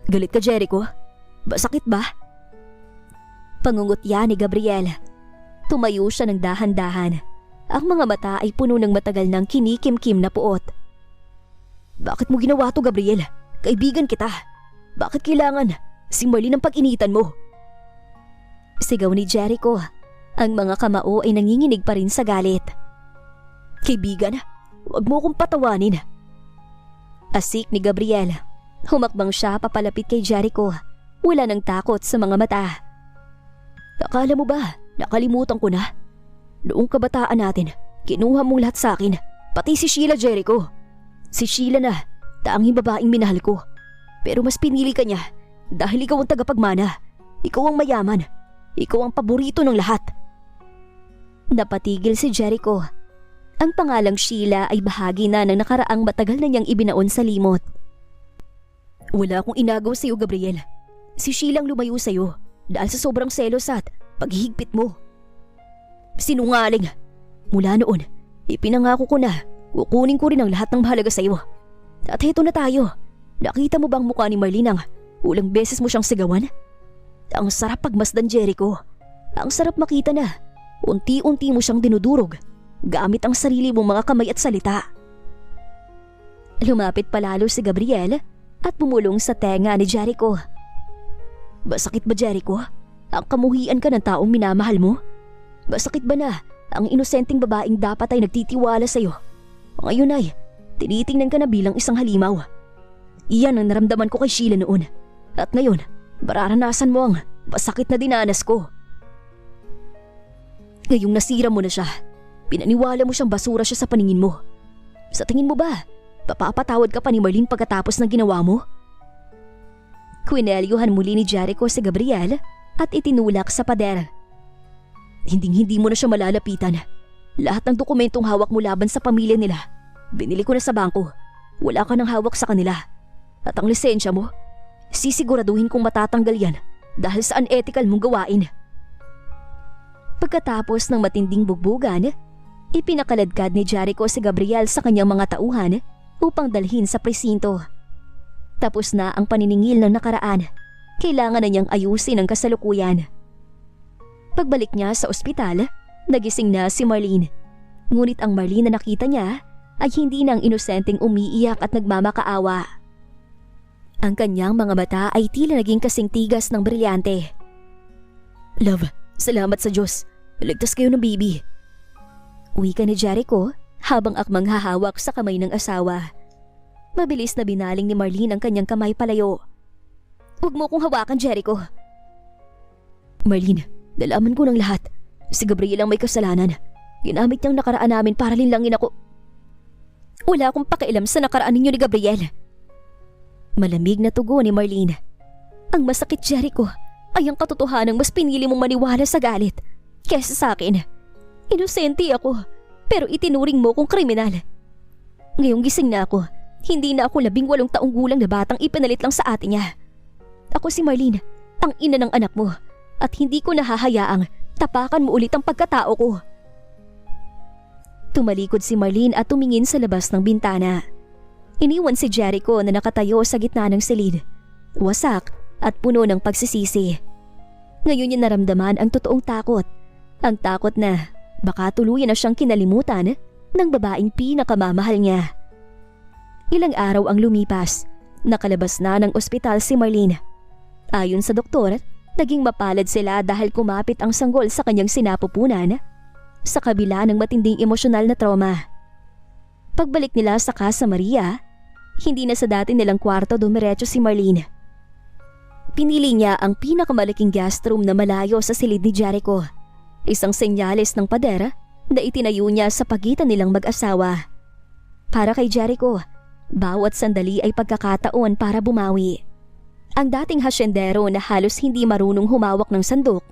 Galit ka, Jericho? Sakit ba? Pangungutya ni Gabriel. Tumayo siya ng dahan-dahan. Ang mga mata ay puno ng matagal ng kinikimkim na puot. Bakit mo ginawa to, Gabriel? Kaibigan kita. Bakit kailangan si Marlene ang pag-initan mo? Sigaw ni Jericho. Ang mga kamao ay nanginginig pa rin sa galit. Kaibigan, huwag mo akong patawanin. Asik ni Gabriel. Humakbang siya papalapit kay Jericho. Wala nang takot sa mga mata. Akala mo ba, nakalimutan ko na? Noong kabataan natin, kinuha mong lahat sa akin. Pati si Sheila, Jericho. Si Sheila na, tanging babaeng minahal ko. Pero mas pinili ka niya dahil ikaw ang tagapagmana. Ikaw ang mayaman. Ikaw ang paborito ng lahat. Napatigil si Jericho. Ang pangalang Sheila ay bahagi na ng nakaraang matagal na niyang ibinaon sa limot. Wala akong inagaw sa iyo, Gabriel. Si Sheila ang lumayo sa iyo dahil sa sobrang selos at paghihigpit mo. Sinungaling. Mula noon, ipinangako ko na kukunin ko rin ang lahat ng mahalaga sa iyo. At heto na tayo. Nakita mo bang mukha ni Marlene ang ulang beses mo siyang sigawan? Ang sarap pagmasdan, Jericho. Ang sarap makita na unti-unti mo siyang dinudurog gamit ang sarili mong mga kamay at salita. Lumapit palalo si Gabriel at bumulong sa tenga ni Jericho. Basakit ba, Jericho? Ang kamuhian ka ng taong minamahal mo? Basakit ba na ang inosenteng babaeng dapat ay nagtitiwala sa iyo? Ngayon ay tinitingnan ka na bilang isang halimaw. Iyan ang naramdaman ko kay Sheila noon. At ngayon, mararanasan mo ang masakit na dinanas ko. Ngayong nasira mo na siya, pinaniwala mo siyang basura siya sa paningin mo. Sa tingin mo ba, papapatawad ka pa ni Marlene pagkatapos ng ginawa mo? Kwinelyuhan muli ni Jericho si Gabriel at itinulak sa pader. Hinding-hindi mo na siya malalapitan. Lahat ng dokumentong hawak mo laban sa pamilya nila, binili ko na sa bangko. Wala ka nang hawak sa kanila. At ang lisensya mo, sisiguraduhin kong matatanggal yan dahil sa unethical mong gawain. Pagkatapos ng matinding bugbugan, ipinakaladkad ni Jericho si Gabriel sa kanyang mga tauhan upang dalhin sa presinto. Tapos na ang paniningil ng nakaraan. Kailangan na niyang ayusin ang kasalukuyan. Pagbalik niya sa ospital, nagising na si Marlene. Ngunit ang Marlene na nakita niya ay hindi nang inosenteng umiiyak at nagmamakaawa. Ang kanyang mga mata ay tila naging kasing tigas ng brilyante. "Love, salamat sa Diyos. Ligtas kayo ng baby." Wika ni Jericho habang akmang hahawak sa kamay ng asawa. Mabilis na binaling ni Marlene ang kanyang kamay palayo. "Huwag mo kong hawakan, Jericho." "Marlene, nalaman ko ng lahat. Si Gabriel ang may kasalanan. Ginamit niyang nakaraan namin para linlangin ako." "Wala akong pakialam sa nakaraan ninyo ni Gabriel." Malamig na tugon ni Marlene. "Ang masakit, Jericho, ay ang katotohanang mas pinili mong maniwala sa galit kesa sa akin. Inosente ako, pero itinuring mo kong kriminal. Ngayong gising na ako, hindi na ako 18 taong gulang na batang ipinalit lang sa ate niya. Ako si Marlene, ang ina ng anak mo, at hindi ko nahahayaang tapakan mo ulit ang pagkatao ko." Tumalikod si Marlene at tumingin sa labas ng bintana. Iniwan si Jericho na nakatayo sa gitna ng silid, wasak at puno ng pagsisisi. Ngayon niya naramdaman ang totoong takot. Ang takot na baka tuluyan na siyang kinalimutan ng babaeng pinakamamahal niya. Ilang araw ang lumipas, nakalabas na ng ospital si Marlene. Ayon sa doktor, naging mapalad sila dahil kumapit ang sanggol sa kanyang sinapupunan sa kabila ng matinding emosyonal na trauma. Pagbalik nila sa Casa Maria, hindi na sa dati nilang kwarto dumiretso si Marlene. Pinili niya ang pinakamalaking guest room na malayo sa silid ni Jericho, isang senyales ng pader na itinayo niya sa pagitan nilang mag-asawa. Para kay Jericho, bawat sandali ay pagkakataon para bumawi. Ang dating hasyendero na halos hindi marunong humawak ng sandok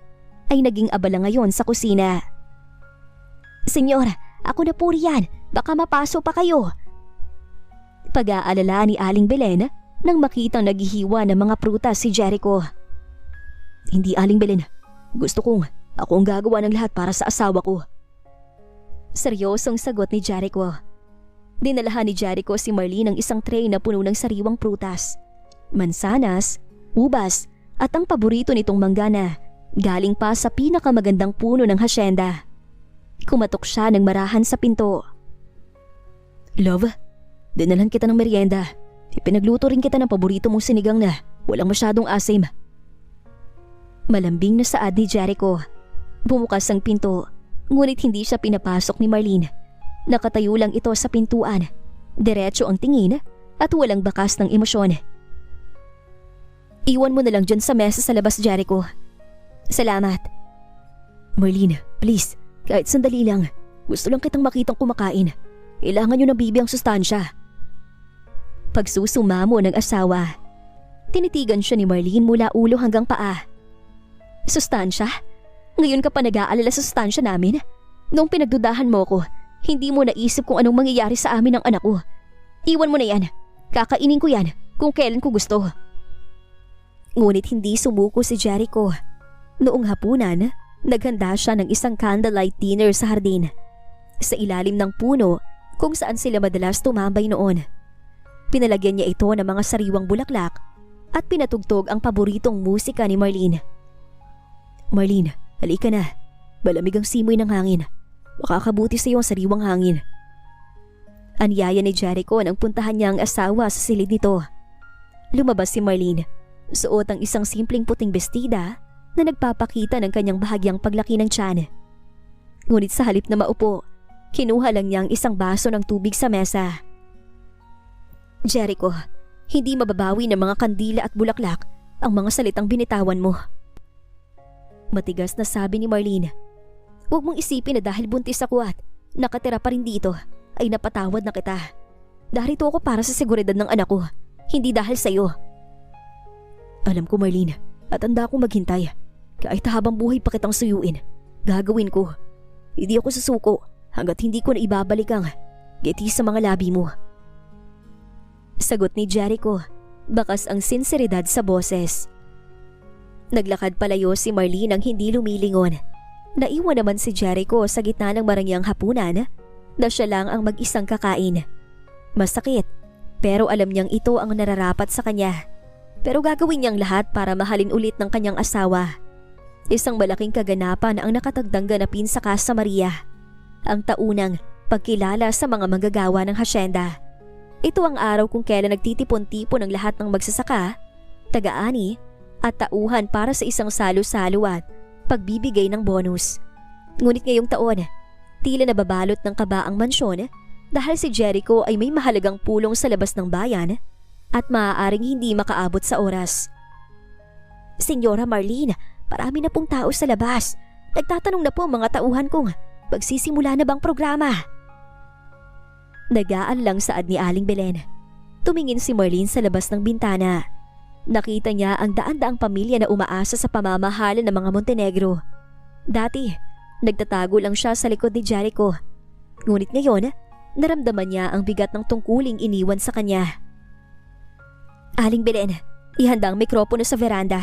ay naging abala ngayon sa kusina. "Senyor, ako na po riyan. Baka mapaso pa kayo." Pag-aalala ni Aling Belen nang makitang naghihiwa ng mga prutas si Jericho. "Hindi, Aling Belen. Gusto kong ako ang gagawa ng lahat para sa asawa ko." Seryosong sagot ni Jericho. Dinalahan ni Jericho si Marlene ng isang tray na puno ng sariwang prutas, mansanas, ubas at ang paborito nitong manggana galing pa sa pinakamagandang puno ng hasyenda. Kumatok siya ng marahan sa pinto. "Love, dinalan kita ng merienda. Ipinagluto rin kita ng paborito mong sinigang na walang masyadong asim." Malambing na saad ni Jericho. Bumukas ang pinto, ngunit hindi siya pinapasok ni Marlene. Nakatayo lang ito sa pintuan, diretso ang tingin at walang bakas ng emosyon. "Iwan mo na lang dyan sa mesa sa labas, Jericho." "Salamat." "Marlene, please, kahit sandali lang. Gusto lang kitang makitang kumakain. Kailangan nyo ng bibi ang sustansya." Pagsusumamo ng asawa. Tinitigan siya ni Marlene mula ulo hanggang paa. "Sustansya? Ngayon ka pa nag-aalala sa sustansya namin? Noong pinagdudahan mo ko, hindi mo naisip kung anong mangyayari sa amin ng anak ko. Iwan mo na yan. Kakainin ko yan kung kailan ko gusto." Ngunit hindi sumuko si Jericho. Noong hapunan, naghanda siya ng isang candlelight dinner sa hardin, sa ilalim ng puno kung saan sila madalas tumambay noon. Pinalagyan niya ito ng mga sariwang bulaklak at pinatugtog ang paboritong musika ni Marlene. "Marlene, halika na. Malamig ang simoy ng hangin. Makakabuti sa iyo ang sariwang hangin." Anyaya ni Jericho nang puntahan niya ang asawa sa silid nito. Lumabas si Marlene. Suot ang isang simpleng puting bestida na nagpapakita ng kanyang bahagyang paglaki ng tiyan. Ngunit sa halip na maupo, kinuha lang niya ang isang baso ng tubig sa mesa. "Jericho, hindi mababawi ng mga kandila at bulaklak ang mga salitang binitawan mo." Matigas na sabi ni Marlene. "Huwag mong isipin na dahil buntis ako at nakatira pa rin dito ay napatawad na kita. Darito ako para sa seguridad ng anak ko, hindi dahil sa iyo." "Alam ko, Marlene, at handa akong maghintay. Kahit habang buhay pa kitang suyuin, gagawin ko. Hindi ako susuko hanggat hindi ko na ibabalik ang ngiti sa mga labi mo." Sagot ni Jericho, bakas ang sinseridad sa boses. Naglakad palayo si Marlene nang hindi lumilingon. Naiwan naman si Jericho sa gitna ng marangyang hapunan na siya lang ang mag-isang kakain. Masakit, pero alam niyang ito ang nararapat sa kanya. Pero gagawin niyang lahat para mahalin ulit ng kanyang asawa. Isang malaking kaganapan ang nakatagdang ganapin sa Casa Maria. Ang taunang pagkilala sa mga manggagawa ng hasyenda. Ito ang araw kung kailan nagtitipon-tipon ang lahat ng magsasaka, taga-ani at tauhan para sa isang salo-salo at pagbibigay ng bonus. Ngunit ngayong taon, tila nababalot ng kaba ang mansyon dahil si Jericho ay may mahalagang pulong sa labas ng bayan at maaaring hindi makaabot sa oras. Senyora Marlene, marami na pong tao sa labas. Nagtatanong na po ang mga tauhan kung magsisimula na bang programa. Nagaan lang saad ni Aling Belen. Tumingin si Marlene sa labas ng bintana. Nakita niya ang daan-daang pamilya na umaasa sa pamamahala ng mga Montenegro. Dati, nagtatago lang siya sa likod ni Jericho. Ngunit ngayon, naramdaman niya ang bigat ng tungkuling iniwan sa kanya. Aling Belen, ihanda ang mikropono sa veranda.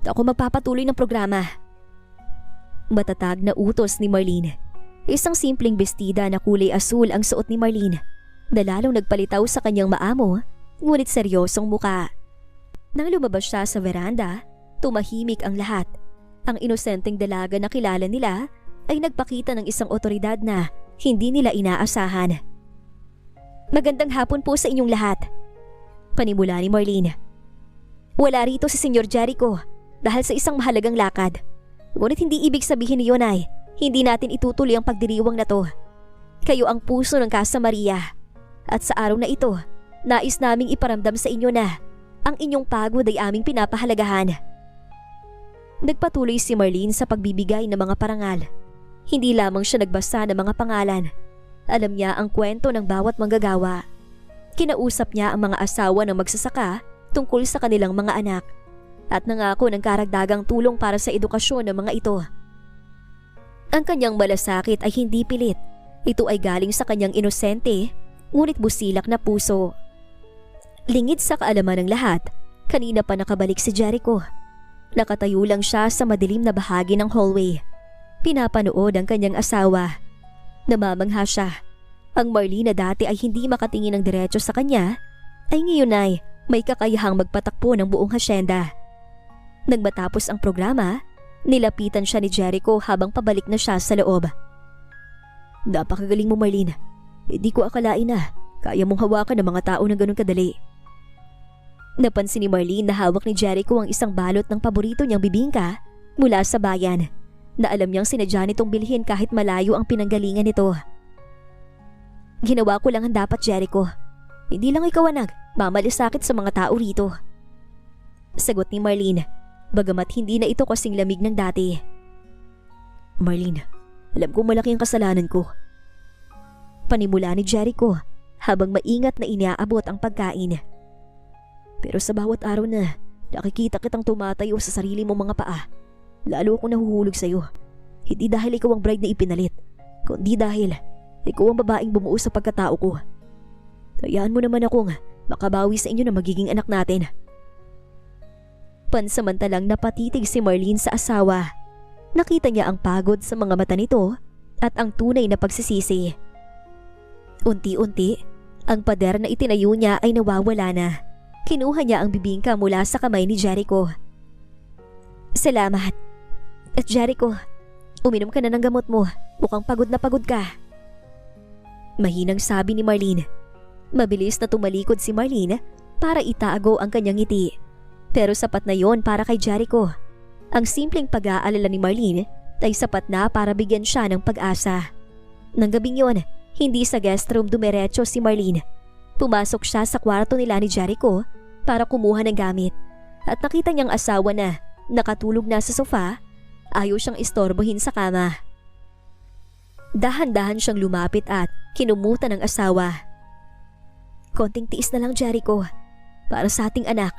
Ako magpapatuloy ng programa. Matatag na utos ni Marlene. Isang simpleng bestida na kulay asul ang suot ni Marlene, na lalong nagpalitaw sa kanyang maamo, ngunit seryosong muka. Nang lumabas siya sa veranda, tumahimik ang lahat. Ang inosenteng dalaga na kilala nila ay nagpakita ng isang otoridad na hindi nila inaasahan. Magandang hapon po sa inyong lahat. Panimula ni Marlene. Wala rito si Senyor Jericho dahil sa isang mahalagang lakad. Ngunit hindi ibig sabihin niyon ay hindi natin itutuloy ang pagdiriwang na to. Kayo ang puso ng Casa Maria. At sa araw na ito, nais naming iparamdam sa inyo na ang inyong pagod ay aming pinapahalagahan. Nagpatuloy si Marlene sa pagbibigay ng mga parangal. Hindi lamang siya nagbasa ng mga pangalan. Alam niya ang kwento ng bawat manggagawa. Kinausap niya ang mga asawa ng magsasaka tungkol sa kanilang mga anak at nangako ng karagdagang tulong para sa edukasyon ng mga ito. Ang kanyang malasakit ay hindi pilit. Ito ay galing sa kanyang inosente, ngunit busilak na puso. Lingid sa kaalaman ng lahat, kanina pa nakabalik si Jericho. Nakatayo lang siya sa madilim na bahagi ng hallway. Pinapanood ang kanyang asawa. Namamangha siya. Ang Marlene na dati ay hindi makatingin ng diretso sa kanya, ay ngayon ay may kakayahang magpatakbo ng buong hasyenda. Nang matapos ang programa, nilapitan siya ni Jericho habang pabalik na siya sa loob. Napakagaling mo, Marlene. Hindi ko akalain na kaya mong hawakan ng mga tao ng ganun kadali. Napansin ni Marlene na hawak ni Jericho ang isang balot ng paborito niyang bibingka mula sa bayan, na alam niyang sinadya nitong bilhin kahit malayo ang pinanggalingan nito. Ginawa ko lang ang dapat, Jericho. Hindi lang ikaw ang nagmamalasakit sa mga tao rito. Sagot ni Marlene, bagamat hindi na ito kasing lamig ng dati. Marlene, alam kong malaki ang kasalanan ko. Panimula ni Jericho habang maingat na iniaabot ang pagkain. Pero sa bawat araw na nakikita kitang tumatayo sa sarili mong mga paa, lalo akong nahuhulog sa'yo. Hindi dahil ikaw ang bride na ipinalit, kundi dahil ikaw ang babaeng bumuo sa pagkatao ko. Hayaan mo naman akong makabawi sa inyo na magiging anak natin. Pansamantalang napatitig si Marlene sa asawa. Nakita niya ang pagod sa mga mata nito at ang tunay na pagsisisi. Unti-unti, ang pader na itinayo niya ay nawawala na. Kinuha niya ang bibingka mula sa kamay ni Jericho. Salamat. At Jericho, uminom ka na ng gamot mo. Mukhang pagod na pagod ka. Mahinang sabi ni Marlene. Mabilis na tumalikod si Marlene para itago ang kanyang ngiti. Pero sapat na yon para kay Jericho. Ang simpleng pag-aalala ni Marlene ay sapat na para bigyan siya ng pag-asa. Nang gabing yon, hindi sa guest room dumiretso si Marlene. Pumasok siya sa kwarto nila ni Jericho para kumuha ng gamit. At nakita niyang asawa na nakatulog na sa sofa, ayaw siyang istorbohin sa kama. Dahan-dahan siyang lumapit at kinumutan ng asawa. Konting tiis na lang, Jericho. Para sa ating anak,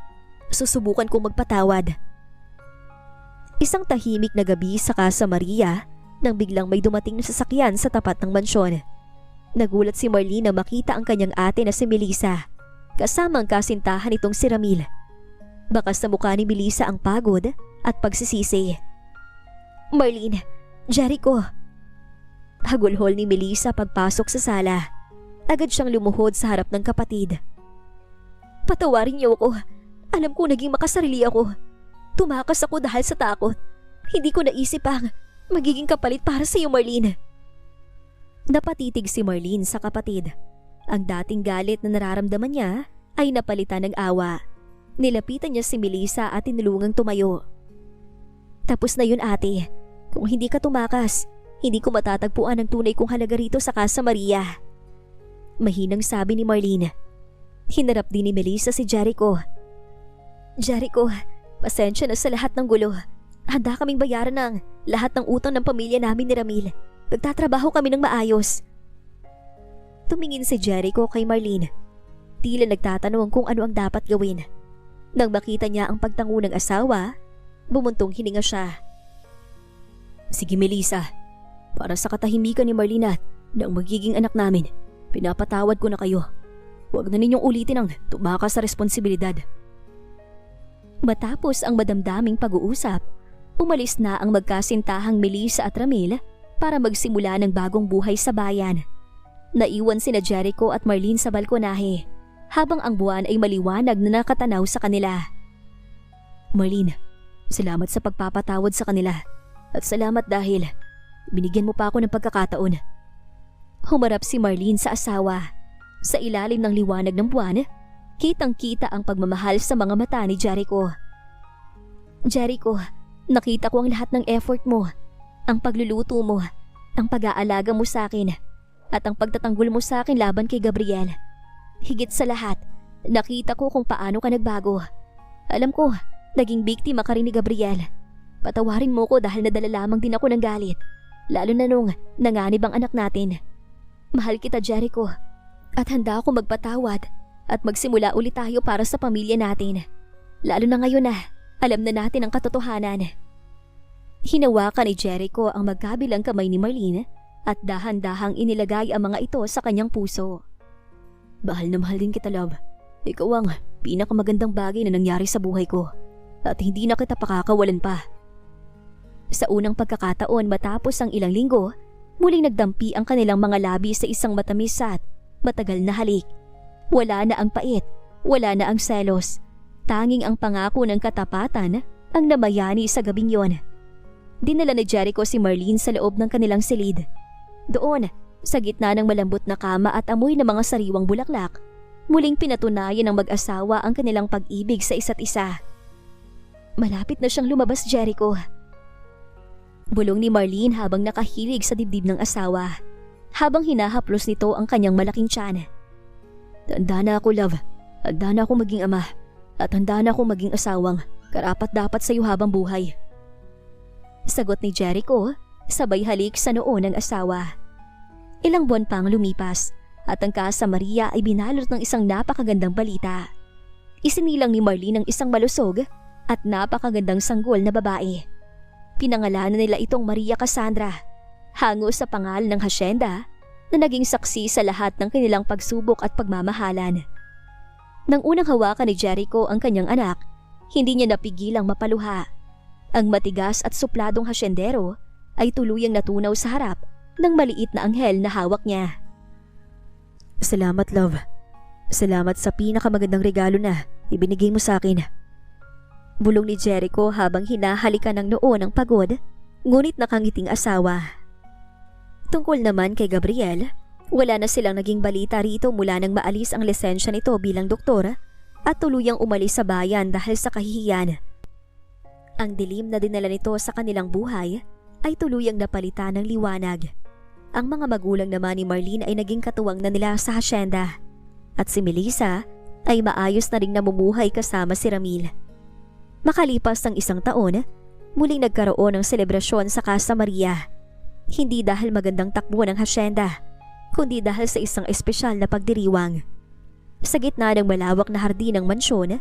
susubukan kong magpatawad. Isang tahimik na gabi sa Casa Maria nang biglang may dumating na sasakyan sa tapat ng mansyon. Nagulat si Marlene na makita ang kanyang ate na si Melissa, kasama ang kasintahan nitong si Ramil. Bakas sa mukha ni Melissa ang pagod at pagsisisi. Marlene, Jericho! Hagulhol ni Melissa pagpasok sa sala. Agad siyang lumuhod sa harap ng kapatid. Patawarin niyo ako. Alam ko naging makasarili ako. Tumakas ako dahil sa takot. Hindi ko naisip ang magiging kapalit para sa iyo, Marlene. Napatitig si Marlene sa kapatid. Ang dating galit na nararamdaman niya ay napalitan ng awa. Nilapitan niya si Melissa at tinulungang tumayo. Tapos na yun, ate. Kung hindi ka tumakas, hindi ko matatagpuan ang tunay kong halaga rito sa Casa Maria. Mahinang sabi ni Marlene. Hinarap din ni Melissa si Jericho. Jericho, pasensya na sa lahat ng gulo. Handa kaming bayaran ng lahat ng utang ng pamilya namin ni Ramil. Nagtatrabaho kami ng maayos. Tumingin si Jericho kay Marlene. Tila nagtatanong kung ano ang dapat gawin. Nang makita niya ang pagtango ng asawa, bumuntong hininga siya. Sige Melissa, para sa katahimikan ni Marlene at ng magiging anak namin, pinapatawad ko na kayo. Huwag na ninyong ulitin ang tumakas sa responsibilidad. Matapos ang madamdaming pag-uusap, umalis na ang magkasintahang Melissa at Ramil para magsimula ng bagong buhay sa bayan. Naiwan sina Jericho at Marlene sa balkonahe habang ang buwan ay maliwanag na nakatanaw sa kanila. Marlene, salamat sa pagpapatawad sa kanila at salamat dahil binigyan mo pa ako ng pagkakataon. Humarap si Marlene sa asawa. Sa ilalim ng liwanag ng buwan, kitang-kita ang pagmamahal sa mga mata ni Jericho. Jericho, nakita ko ang lahat ng effort mo, ang pagluluto mo, ang pag-aalaga mo sa akin, at ang pagtatanggol mo sa akin laban kay Gabriel. Higit sa lahat, nakita ko kung paano ka nagbago. Alam ko, naging biktima ka rin ni Gabriel. Patawarin mo ko dahil nadala lamang din ako ng galit, lalo na nung nanganib ang anak natin. Mahal kita, Jericho, at handa ako magpatawad at magsimula ulit tayo para sa pamilya natin. Lalo na ngayon na alam na natin ang katotohanan. Hinawakan ni Jericho ang magkabilang kamay ni Marlene at dahan-dahang inilagay ang mga ito sa kanyang puso. Mahal na mahal din kita, love. Ikaw ang pinakamagandang bagay na nangyari sa buhay ko at hindi na kita pakakawalan pa. Sa unang pagkakataon matapos ang ilang linggo, muling nagdampi ang kanilang mga labi sa isang matamis at matagal na halik. Wala na ang pait, wala na ang selos. Tanging ang pangako ng katapatan ang namayani sa gabing yon. Dinala ni Jericho si Marlene sa loob ng kanilang silid. Doon, sa gitna ng malambot na kama at amoy ng mga sariwang bulaklak, muling pinatunayan ng mag-asawa ang kanilang pag-ibig sa isa't isa. Malapit na siyang lumabas, Jericho. Bulong ni Marlene habang nakahilig sa dibdib ng asawa, habang hinahaplos nito ang kanyang malaking tiyan. Handa na ako, love. Handa na ako maging ama. At handa na ako maging asawang karapat-dapat sa iyo habang buhay. Sagot ni Jericho, sabay halik sa noo ng asawa. Ilang buwan pang lumipas at ang Casa Maria ay binalot ng isang napakagandang balita. Isinilang ni Marlene ang isang malusog at napakagandang sanggol na babae. Pinangalanan nila itong Maria Cassandra, hango sa pangalan ng hasyenda na naging saksi sa lahat ng kanilang pagsubok at pagmamahalan. Nang unang hawakan ni Jericho ang kanyang anak, hindi niya napigilang mapaluha. Ang matigas at supladong hasyendero ay tuluyang natunaw sa harap ng maliit na anghel na hawak niya. Salamat, love. Salamat sa pinakamagandang regalo na ibinigay mo sa akin. Bulong ni Jericho habang hinahalikan ng noo ng pagod, ngunit nakangiting asawa. Tungkol naman kay Gabriel, wala na silang naging balita rito mula nang maalis ang lisensya nito bilang doktor at tuluyang umalis sa bayan dahil sa kahihiyan. Ang dilim na dinala nito sa kanilang buhay ay tuluyang napalitan ng liwanag. Ang mga magulang naman ni Marlene ay naging katuwang na nila sa hasyenda at si Melissa ay maayos na ring namumuhay kasama si Ramil. Makalipas ng isang taon, muling nagkaroon ng selebrasyon sa Casa Maria. Hindi dahil magandang takbo ng hasyenda, kundi dahil sa isang espesyal na pagdiriwang. Sa gitna ng malawak na hardin ng mansyon,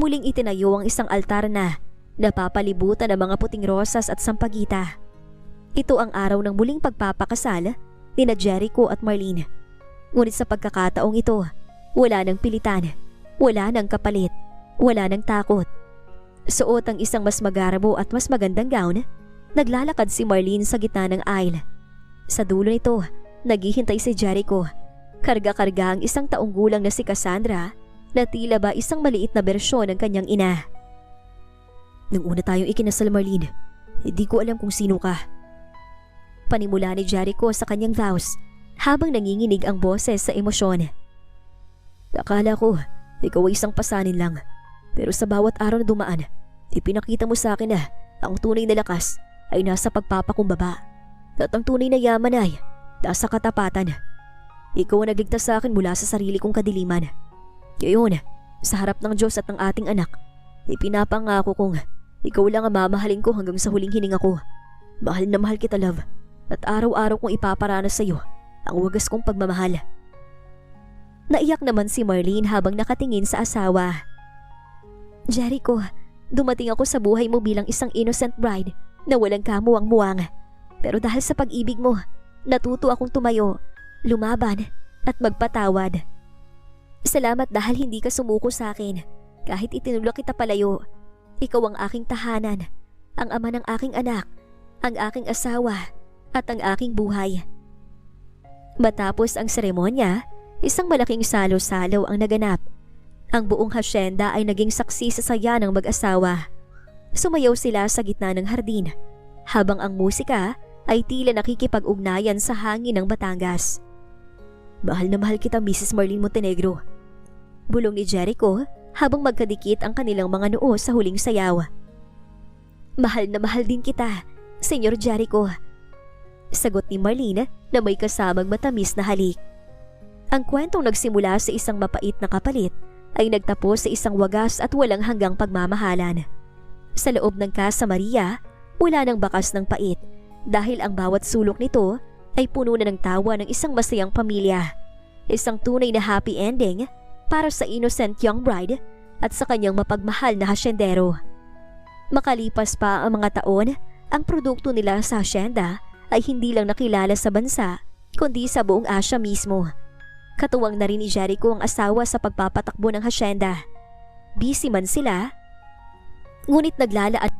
muling itinayo ang isang altar na napapalibutan ng mga puting rosas at sampagita. Ito ang araw ng muling pagpapakasal nina Jericho at Marlene. Ngunit sa pagkakataong ito, wala nang pilitan, wala nang kapalit, wala nang takot. Suot ang isang mas magarbo at mas magandang gown, naglalakad si Marlene sa gitna ng aisle. Sa dulo nito, naghihintay si Jericho. Karga-karga ang isang taong gulang na si Cassandra na tila ba isang maliit na bersyon ng kanyang ina. Nung una tayong ikinasal, Marlene, hindi ko alam kung sino ka. Panimula ni Jericho sa kanyang vows habang nanginginig ang boses sa emosyon. Akala ko, ikaw ay isang pasanin lang. Pero sa bawat araw na dumaan, ipinakita mo sa akin na ang tunay na lakas ay nasa pagpapakumbaba. At ang tunay na yaman ay nasa katapatan. Ikaw ang nagligtas sa akin mula sa sarili kong kadiliman. Ngayon, sa harap ng Diyos at ng ating anak, ipinapangako kong ikaw lang ang mamahalin ko hanggang sa huling hininga ko. Mahal na mahal kita, love. At araw-araw kong ipaparanas sa iyo ang wagas kong pagmamahal. Naiyak naman si Marlene habang nakatingin sa asawa. Jericho, dumating ako sa buhay mo bilang isang innocent bride na walang kamuwang-muwang. Pero dahil sa pag-ibig mo, natuto akong tumayo, lumaban at magpatawad. Salamat dahil hindi ka sumuko sa akin kahit itinulak kita palayo. Ikaw ang aking tahanan, ang ama ng aking anak, ang aking asawa at ang aking buhay. Matapos ang seremonya, isang malaking salo-salo ang naganap. Ang buong hasyenda ay naging saksi sa saya ng mag-asawa. Sumayaw sila sa gitna ng hardin, habang ang musika ay tila nakikipag-ugnayan sa hangin ng Batangas. Mahal na mahal kita, Mrs. Marlene Montenegro. Bulong ni Jericho habang magkadikit ang kanilang mga noo sa huling sayaw. Mahal na mahal din kita, Senyor Jericho. Sagot ni Marlene na may kasamang matamis na halik. Ang kwentong nagsimula sa isang mapait na kapalit ay nagtapos sa isang wagas at walang hanggang pagmamahalan. Sa loob ng Casa Maria, wala nang bakas ng pait dahil ang bawat sulok nito ay puno na ng tawa ng isang masayang pamilya. Isang tunay na happy ending para sa innocent young bride at sa kanyang mapagmahal na hasyendero. Makalipas pa ang mga taon, ang produkto nila sa hasyenda ay hindi lang nakilala sa bansa kundi sa buong Asia mismo. Katuwang na rin ni Jericho ang asawa sa pagpapatakbo ng hasyenda. Busy man sila, ngunit naglalaan